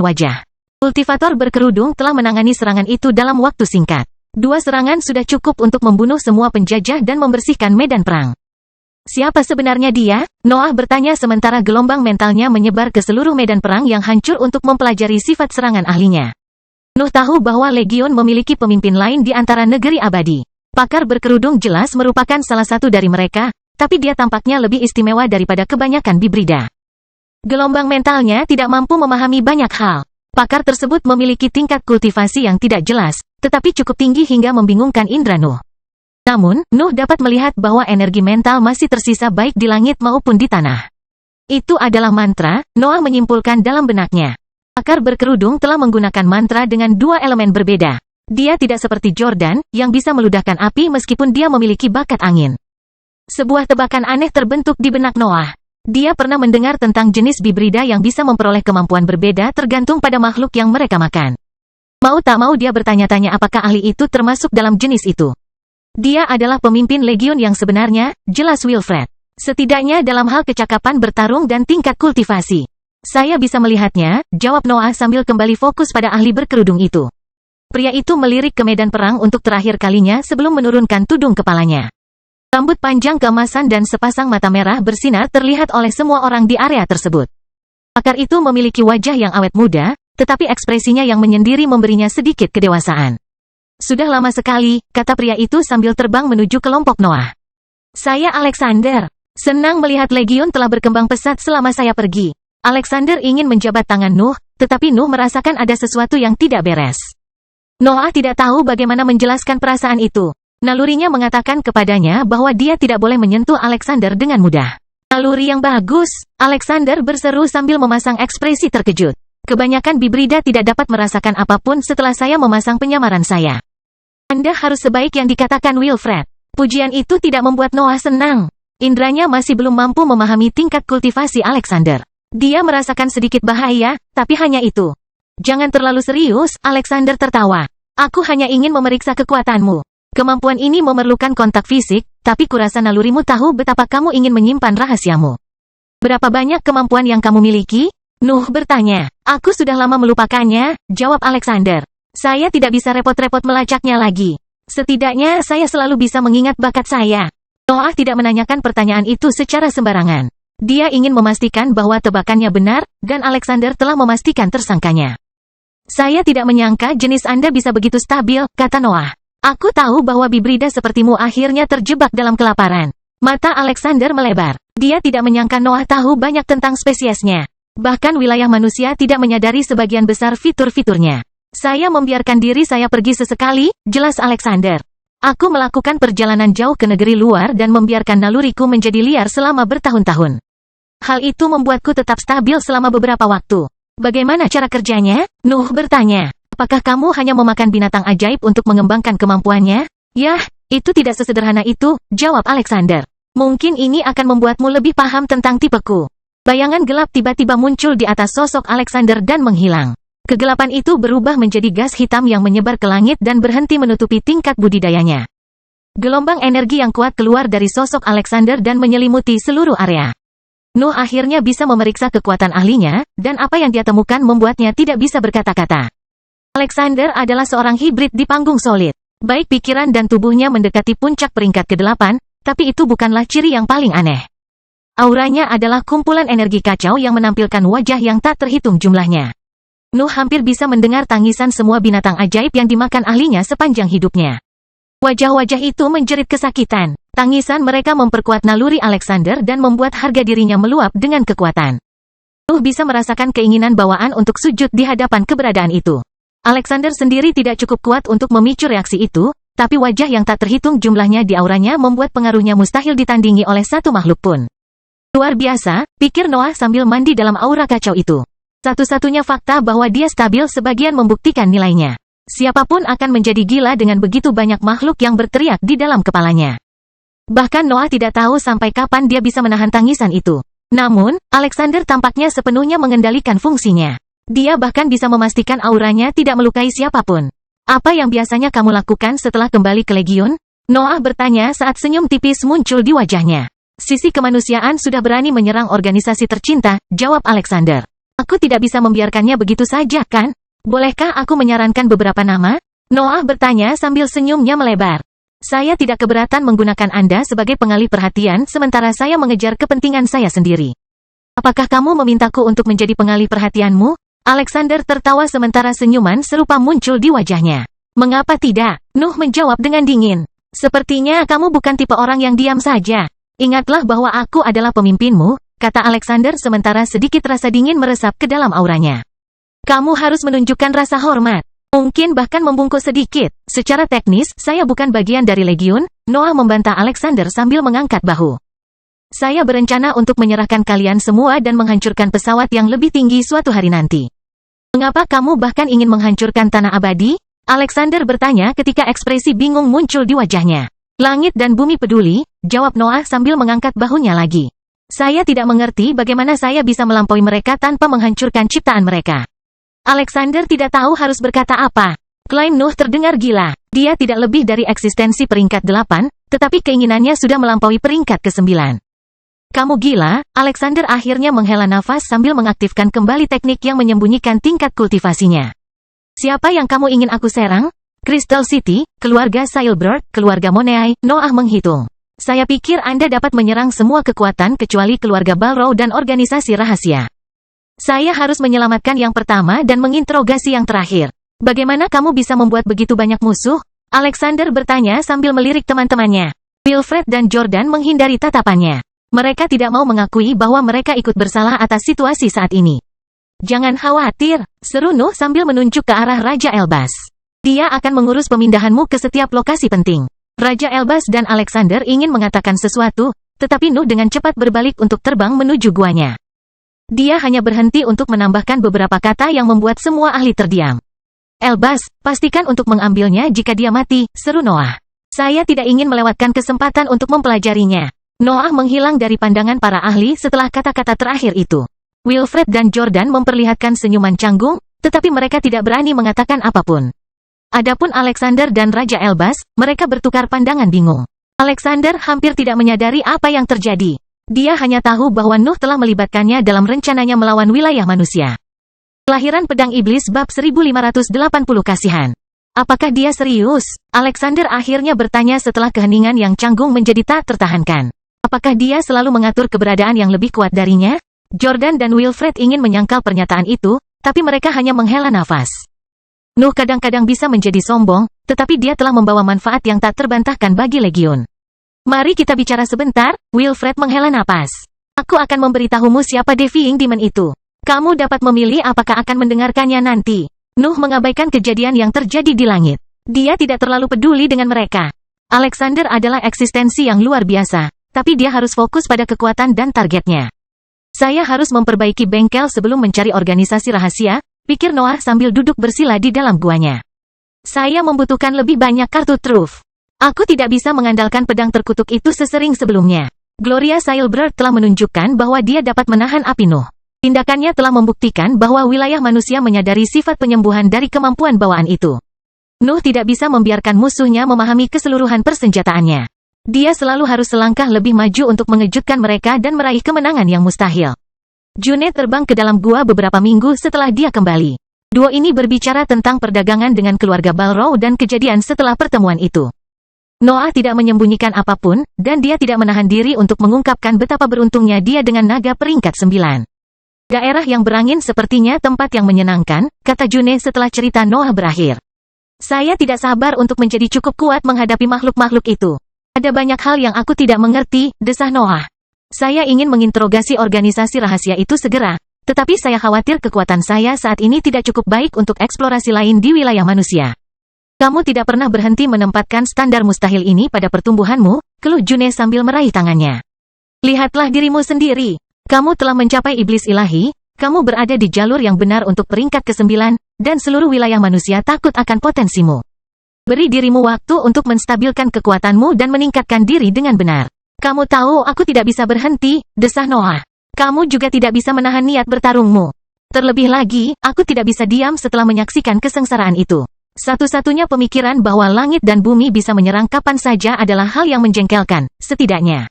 wajah. Kultivator berkerudung telah menangani serangan itu dalam waktu singkat. 2 serangan sudah cukup untuk membunuh semua penjajah dan membersihkan medan perang. Siapa sebenarnya dia? Noah bertanya sementara gelombang mentalnya menyebar ke seluruh medan perang yang hancur untuk mempelajari sifat serangan ahlinya. Nuh tahu bahwa Legion memiliki pemimpin lain di antara negeri abadi. Pakar berkerudung jelas merupakan salah satu dari mereka, tapi dia tampaknya lebih istimewa daripada kebanyakan bibrida. Gelombang mentalnya tidak mampu memahami banyak hal. Pakar tersebut memiliki tingkat kultivasi yang tidak jelas, tetapi cukup tinggi hingga membingungkan indra Nuh. Namun, Nuh dapat melihat bahwa energi mental masih tersisa baik di langit maupun di tanah. Itu adalah mantra, Noah menyimpulkan dalam benaknya. Pakar berkerudung telah menggunakan mantra dengan 2 elemen berbeda. Dia tidak seperti Jordan, yang bisa meludahkan api meskipun dia memiliki bakat angin. Sebuah tebakan aneh terbentuk di benak Noah. Dia pernah mendengar tentang jenis bibrida yang bisa memperoleh kemampuan berbeda tergantung pada makhluk yang mereka makan. Mau tak mau dia bertanya-tanya apakah ahli itu termasuk dalam jenis itu. Dia adalah pemimpin Legion yang sebenarnya, jelas Wilfred. Setidaknya dalam hal kecakapan bertarung dan tingkat kultivasi. Saya bisa melihatnya, jawab Noah sambil kembali fokus pada ahli berkerudung itu. Pria itu melirik ke medan perang untuk terakhir kalinya sebelum menurunkan tudung kepalanya. Rambut panjang keemasan dan sepasang mata merah bersinar terlihat oleh semua orang di area tersebut. Pakar itu memiliki wajah yang awet muda, tetapi ekspresinya yang menyendiri memberinya sedikit kedewasaan. Sudah lama sekali, kata pria itu sambil terbang menuju kelompok Noah. Saya Alexander. Senang melihat Legion telah berkembang pesat selama saya pergi. Alexander ingin menjabat tangan Nuh, tetapi Nuh merasakan ada sesuatu yang tidak beres. Noah tidak tahu bagaimana menjelaskan perasaan itu. Nalurinya mengatakan kepadanya bahwa dia tidak boleh menyentuh Alexander dengan mudah. Naluri yang bagus, Alexander berseru sambil memasang ekspresi terkejut. Kebanyakan bibrida tidak dapat merasakan apapun setelah saya memasang penyamaran saya. Anda harus sebaik yang dikatakan Wilfred. Pujian itu tidak membuat Noah senang. Indranya masih belum mampu memahami tingkat kultivasi Alexander. Dia merasakan sedikit bahaya, tapi hanya itu. Jangan terlalu serius, Alexander tertawa. Aku hanya ingin memeriksa kekuatanmu. Kemampuan ini memerlukan kontak fisik, tapi kurasa nalurimu tahu betapa kamu ingin menyimpan rahasiamu. Berapa banyak kemampuan yang kamu miliki? Nuh bertanya. Aku sudah lama melupakannya, jawab Alexander. Saya tidak bisa repot-repot melacaknya lagi. Setidaknya saya selalu bisa mengingat bakat saya. Noah tidak menanyakan pertanyaan itu secara sembarangan. Dia ingin memastikan bahwa tebakannya benar, dan Alexander telah memastikan tersangkanya. Saya tidak menyangka jenis Anda bisa begitu stabil, kata Noah. Aku tahu bahwa bibrida sepertimu akhirnya terjebak dalam kelaparan. Mata Alexander melebar. Dia tidak menyangka Noah tahu banyak tentang spesiesnya. Bahkan wilayah manusia tidak menyadari sebagian besar fitur-fiturnya. Saya membiarkan diri saya pergi sesekali, jelas Alexander. Aku melakukan perjalanan jauh ke negeri luar dan membiarkan naluriku menjadi liar selama bertahun-tahun. Hal itu membuatku tetap stabil selama beberapa waktu. Bagaimana cara kerjanya? Nuh bertanya. Apakah kamu hanya memakan binatang ajaib untuk mengembangkan kemampuannya? Yah, itu tidak sesederhana itu, jawab Alexander. Mungkin ini akan membuatmu lebih paham tentang tipeku. Bayangan gelap tiba-tiba muncul di atas sosok Alexander dan menghilang. Kegelapan itu berubah menjadi gas hitam yang menyebar ke langit dan berhenti menutupi tingkat budidayanya. Gelombang energi yang kuat keluar dari sosok Alexander dan menyelimuti seluruh area. Nuh akhirnya bisa memeriksa kekuatan ahlinya, dan apa yang dia temukan membuatnya tidak bisa berkata-kata. Alexander adalah seorang hibrid di panggung solid. Baik pikiran dan tubuhnya mendekati puncak peringkat ke-8, tapi itu bukanlah ciri yang paling aneh. Auranya adalah kumpulan energi kacau yang menampilkan wajah yang tak terhitung jumlahnya. Nuh hampir bisa mendengar tangisan semua binatang ajaib yang dimakan ahlinya sepanjang hidupnya. Wajah-wajah itu menjerit kesakitan. Tangisan mereka memperkuat naluri Alexander dan membuat harga dirinya meluap dengan kekuatan. Nuh bisa merasakan keinginan bawaan untuk sujud di hadapan keberadaan itu. Alexander sendiri tidak cukup kuat untuk memicu reaksi itu, tapi wajah yang tak terhitung jumlahnya di auranya membuat pengaruhnya mustahil ditandingi oleh satu makhluk pun. Luar biasa, pikir Noah sambil mandi dalam aura kacau itu. Satu-satunya fakta bahwa dia stabil sebagian membuktikan nilainya. Siapapun akan menjadi gila dengan begitu banyak makhluk yang berteriak di dalam kepalanya. Bahkan Noah tidak tahu sampai kapan dia bisa menahan tangisan itu. Namun, Alexander tampaknya sepenuhnya mengendalikan fungsinya. Dia bahkan bisa memastikan auranya tidak melukai siapapun. Apa yang biasanya kamu lakukan setelah kembali ke Legion? Noah bertanya saat senyum tipis muncul di wajahnya. Sisi kemanusiaan sudah berani menyerang organisasi tercinta, jawab Alexander. Aku tidak bisa membiarkannya begitu saja, kan? Bolehkah aku menyarankan beberapa nama? Noah bertanya sambil senyumnya melebar. Saya tidak keberatan menggunakan Anda sebagai pengalih perhatian sementara saya mengejar kepentingan saya sendiri. Apakah kamu memintaku untuk menjadi pengalih perhatianmu? Alexander tertawa sementara senyuman serupa muncul di wajahnya. Mengapa tidak? Nuh menjawab dengan dingin. Sepertinya kamu bukan tipe orang yang diam saja. Ingatlah bahwa aku adalah pemimpinmu, kata Alexander sementara sedikit rasa dingin meresap ke dalam auranya. Kamu harus menunjukkan rasa hormat. Mungkin bahkan membungkuk sedikit. Secara teknis, saya bukan bagian dari Legiun, Noah membantah Alexander sambil mengangkat bahu. Saya berencana untuk menyerahkan kalian semua dan menghancurkan pesawat yang lebih tinggi suatu hari nanti. Mengapa kamu bahkan ingin menghancurkan tanah abadi? Alexander bertanya ketika ekspresi bingung muncul di wajahnya. Langit dan bumi peduli, jawab Noah sambil mengangkat bahunya lagi. Saya tidak mengerti bagaimana saya bisa melampaui mereka tanpa menghancurkan ciptaan mereka. Alexander tidak tahu harus berkata apa. Klaim Nuh terdengar gila. Dia tidak lebih dari eksistensi peringkat 8, tetapi keinginannya sudah melampaui peringkat ke-9. Kamu gila, Alexander akhirnya menghela nafas sambil mengaktifkan kembali teknik yang menyembunyikan tingkat kultivasinya. Siapa yang kamu ingin aku serang? Crystal City, keluarga Sailbird, keluarga Moneai, Noah menghitung. Saya pikir Anda dapat menyerang semua kekuatan kecuali keluarga Balrog dan organisasi rahasia. Saya harus menyelamatkan yang pertama dan menginterogasi yang terakhir. Bagaimana kamu bisa membuat begitu banyak musuh? Alexander bertanya sambil melirik teman-temannya. Wilfred dan Jordan menghindari tatapannya. Mereka tidak mau mengakui bahwa mereka ikut bersalah atas situasi saat ini. Jangan khawatir, seru Nuh sambil menunjuk ke arah Raja Elbas. Dia akan mengurus pemindahanmu ke setiap lokasi penting. Raja Elbas dan Alexander ingin mengatakan sesuatu, tetapi Nuh dengan cepat berbalik untuk terbang menuju guanya. Dia hanya berhenti untuk menambahkan beberapa kata yang membuat semua ahli terdiam. Elbas, pastikan untuk mengambilnya jika dia mati, seru Noah. Saya tidak ingin melewatkan kesempatan untuk mempelajarinya. Noah menghilang dari pandangan para ahli setelah kata-kata terakhir itu. Wilfred dan Jordan memperlihatkan senyuman canggung, tetapi mereka tidak berani mengatakan apapun. Adapun Alexander dan Raja Elbas, mereka bertukar pandangan bingung. Alexander hampir tidak menyadari apa yang terjadi. Dia hanya tahu bahwa Nuh telah melibatkannya dalam rencananya melawan wilayah manusia. Kelahiran Pedang Iblis bab 1580 kasihan. Apakah dia serius? Alexander akhirnya bertanya setelah keheningan yang canggung menjadi tak tertahankan. Apakah dia selalu mengatur keberadaan yang lebih kuat darinya? Jordan dan Wilfred ingin menyangkal pernyataan itu, tapi mereka hanya menghela nafas. Nuh kadang-kadang bisa menjadi sombong, tetapi dia telah membawa manfaat yang tak terbantahkan bagi Legiun. Mari kita bicara sebentar, Wilfred menghela napas. Aku akan memberitahumu siapa Defying Demon itu. Kamu dapat memilih apakah akan mendengarkannya nanti. Nuh mengabaikan kejadian yang terjadi di langit. Dia tidak terlalu peduli dengan mereka. Alexander adalah eksistensi yang luar biasa, tapi dia harus fokus pada kekuatan dan targetnya. Saya harus memperbaiki bengkel sebelum mencari organisasi rahasia, pikir Noah sambil duduk bersila di dalam guanya. Saya membutuhkan lebih banyak kartu truf. Aku tidak bisa mengandalkan pedang terkutuk itu sesering sebelumnya. Gloria Sailbird telah menunjukkan bahwa dia dapat menahan api Nuh. Tindakannya telah membuktikan bahwa wilayah manusia menyadari sifat penyembuhan dari kemampuan bawaan itu. Nuh tidak bisa membiarkan musuhnya memahami keseluruhan persenjataannya. Dia selalu harus selangkah lebih maju untuk mengejutkan mereka dan meraih kemenangan yang mustahil. June terbang ke dalam gua beberapa minggu setelah dia kembali. Duo ini berbicara tentang perdagangan dengan keluarga Balrog dan kejadian setelah pertemuan itu. Noah tidak menyembunyikan apapun, dan dia tidak menahan diri untuk mengungkapkan betapa beruntungnya dia dengan naga peringkat 9. Daerah yang berangin sepertinya tempat yang menyenangkan, kata June setelah cerita Noah berakhir. Saya tidak sabar untuk menjadi cukup kuat menghadapi makhluk-makhluk itu. Ada banyak hal yang aku tidak mengerti, desah Noah. Saya ingin menginterogasi organisasi rahasia itu segera, tetapi saya khawatir kekuatan saya saat ini tidak cukup baik untuk eksplorasi lain di wilayah manusia. Kamu tidak pernah berhenti menempatkan standar mustahil ini pada pertumbuhanmu, keluh June sambil meraih tangannya. Lihatlah dirimu sendiri. Kamu telah mencapai iblis ilahi, kamu berada di jalur yang benar untuk peringkat ke-9, dan seluruh wilayah manusia takut akan potensimu. Beri dirimu waktu untuk menstabilkan kekuatanmu dan meningkatkan diri dengan benar. Kamu tahu aku tidak bisa berhenti, desah Noah. Kamu juga tidak bisa menahan niat bertarungmu. Terlebih lagi, aku tidak bisa diam setelah menyaksikan kesengsaraan itu. Satu-satunya pemikiran bahwa langit dan bumi bisa menyerang kapan saja adalah hal yang menjengkelkan, setidaknya.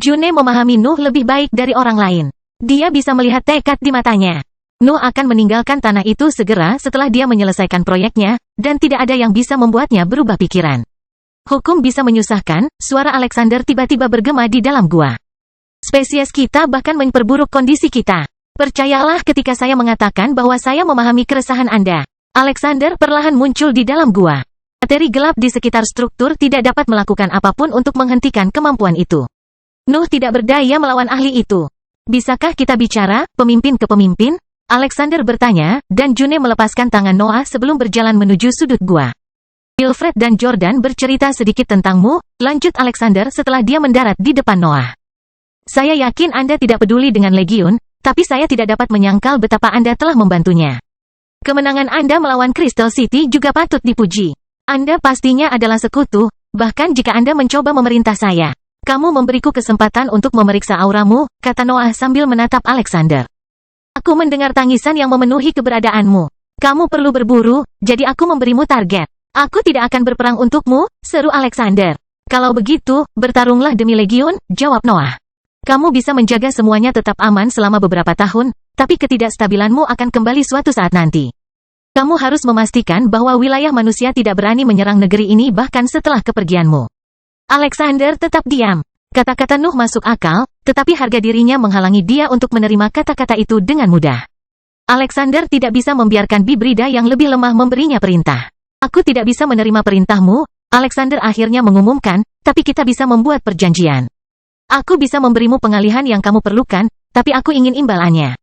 June memahami Nuh lebih baik dari orang lain. Dia bisa melihat tekad di matanya. Nuh akan meninggalkan tanah itu segera setelah dia menyelesaikan proyeknya, dan tidak ada yang bisa membuatnya berubah pikiran. Hukum bisa menyusahkan, suara Alexander tiba-tiba bergema di dalam gua. Spesies kita bahkan memperburuk kondisi kita. Percayalah ketika saya mengatakan bahwa saya memahami keresahan Anda. Alexander perlahan muncul di dalam gua. Materi gelap di sekitar struktur tidak dapat melakukan apapun untuk menghentikan kemampuan itu. Nuh tidak berdaya melawan ahli itu. Bisakah kita bicara, pemimpin ke pemimpin? Alexander bertanya, dan June melepaskan tangan Noah sebelum berjalan menuju sudut gua. Wilfred dan Jordan bercerita sedikit tentangmu, lanjut Alexander setelah dia mendarat di depan Noah. Saya yakin Anda tidak peduli dengan Legiun, tapi saya tidak dapat menyangkal betapa Anda telah membantunya. Kemenangan Anda melawan Crystal City juga patut dipuji. Anda pastinya adalah sekutu, bahkan jika Anda mencoba memerintah saya. Kamu memberiku kesempatan untuk memeriksa auramu, kata Noah sambil menatap Alexander. Aku mendengar tangisan yang memenuhi keberadaanmu. Kamu perlu berburu, jadi aku memberimu target. Aku tidak akan berperang untukmu, seru Alexander. Kalau begitu, bertarunglah demi Legiun, jawab Noah. Kamu bisa menjaga semuanya tetap aman selama beberapa tahun, tapi ketidakstabilanmu akan kembali suatu saat nanti. Kamu harus memastikan bahwa wilayah manusia tidak berani menyerang negeri ini bahkan setelah kepergianmu. Alexander tetap diam. Kata-kata Nuh masuk akal, tetapi harga dirinya menghalangi dia untuk menerima kata-kata itu dengan mudah. Alexander tidak bisa membiarkan Bibrida yang lebih lemah memberinya perintah. Aku tidak bisa menerima perintahmu, Alexander akhirnya mengumumkan, tapi kita bisa membuat perjanjian. Aku bisa memberimu pengalihan yang kamu perlukan, tapi aku ingin imbalannya.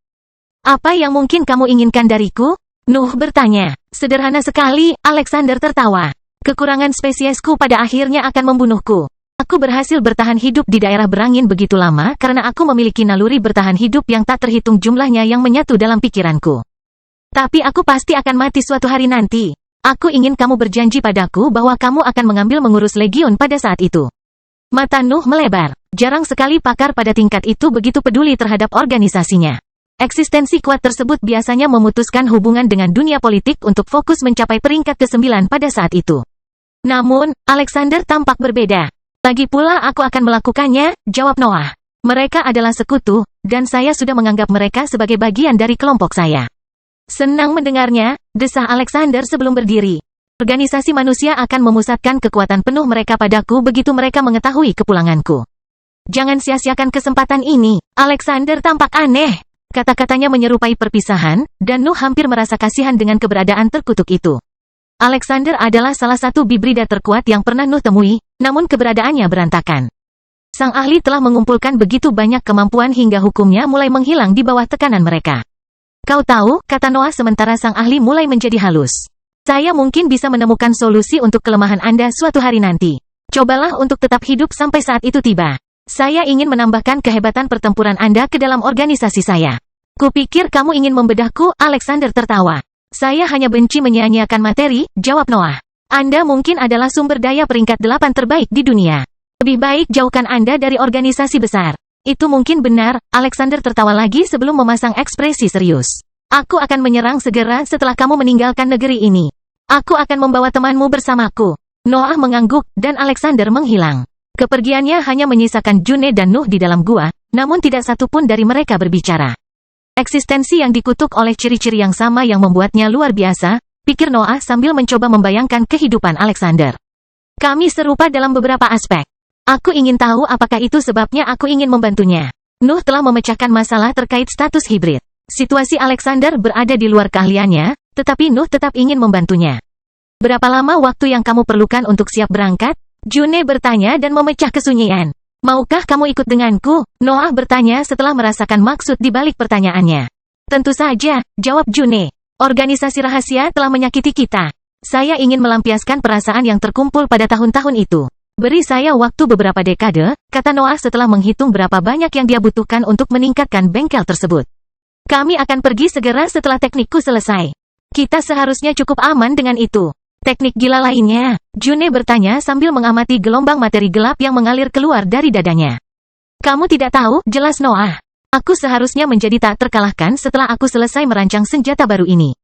Apa yang mungkin kamu inginkan dariku? Nuh bertanya. Sederhana sekali, Alexander tertawa. Kekurangan spesiesku pada akhirnya akan membunuhku. Aku berhasil bertahan hidup di daerah berangin begitu lama karena aku memiliki naluri bertahan hidup yang tak terhitung jumlahnya yang menyatu dalam pikiranku. Tapi aku pasti akan mati suatu hari nanti. Aku ingin kamu berjanji padaku bahwa kamu akan mengambil mengurus Legiun pada saat itu. Mata Nuh melebar. Jarang sekali pakar pada tingkat itu begitu peduli terhadap organisasinya. Eksistensi kuat tersebut biasanya memutuskan hubungan dengan dunia politik untuk fokus mencapai peringkat ke-9 pada saat itu. Namun, Alexander tampak berbeda. Lagi pula aku akan melakukannya, jawab Noah. Mereka adalah sekutu, dan saya sudah menganggap mereka sebagai bagian dari kelompok saya. Senang mendengarnya, desah Alexander sebelum berdiri. Organisasi manusia akan memusatkan kekuatan penuh mereka padaku begitu mereka mengetahui kepulanganku. Jangan sia-siakan kesempatan ini. Alexander tampak aneh. Kata-katanya menyerupai perpisahan, dan Nuh hampir merasa kasihan dengan keberadaan terkutuk itu. Alexander adalah salah satu Bibrida terkuat yang pernah Nuh temui, namun keberadaannya berantakan. Sang ahli telah mengumpulkan begitu banyak kemampuan hingga hukumnya mulai menghilang di bawah tekanan mereka. Kau tahu, kata Noah sementara sang ahli mulai menjadi halus. Saya mungkin bisa menemukan solusi untuk kelemahan Anda suatu hari nanti. Cobalah untuk tetap hidup sampai saat itu tiba. Saya ingin menambahkan kehebatan pertempuran Anda ke dalam organisasi saya. Kupikir kamu ingin membedahku, Alexander tertawa. Saya hanya benci menyia-nyiakan materi, jawab Noah. Anda mungkin adalah sumber daya peringkat 8 terbaik di dunia. Lebih baik jauhkan Anda dari organisasi besar. Itu mungkin benar, Alexander tertawa lagi sebelum memasang ekspresi serius. Aku akan menyerang segera setelah kamu meninggalkan negeri ini. Aku akan membawa temanmu bersamaku. Noah mengangguk, dan Alexander menghilang. Kepergiannya hanya menyisakan June dan Nuh di dalam gua, namun tidak satu pun dari mereka berbicara. Eksistensi yang dikutuk oleh ciri-ciri yang sama yang membuatnya luar biasa, pikir Noah sambil mencoba membayangkan kehidupan Alexander. Kami serupa dalam beberapa aspek. Aku ingin tahu apakah itu sebabnya aku ingin membantunya. Nuh telah memecahkan masalah terkait status hibrid. Situasi Alexander berada di luar keahliannya, tetapi Nuh tetap ingin membantunya. Berapa lama waktu yang kamu perlukan untuk siap berangkat? June bertanya dan memecah kesunyian. Maukah kamu ikut denganku? Noah bertanya setelah merasakan maksud di balik pertanyaannya. Tentu saja, jawab June. Organisasi rahasia telah menyakiti kita. Saya ingin melampiaskan perasaan yang terkumpul pada tahun-tahun itu. Beri saya waktu beberapa dekade, kata Noah setelah menghitung berapa banyak yang dia butuhkan untuk meningkatkan bengkel tersebut. Kami akan pergi segera setelah teknikku selesai. Kita seharusnya cukup aman dengan itu. Teknik gila lainnya, June bertanya sambil mengamati gelombang materi gelap yang mengalir keluar dari dadanya. Kamu tidak tahu, jelas Noah. Aku seharusnya menjadi tak terkalahkan setelah aku selesai merancang senjata baru ini.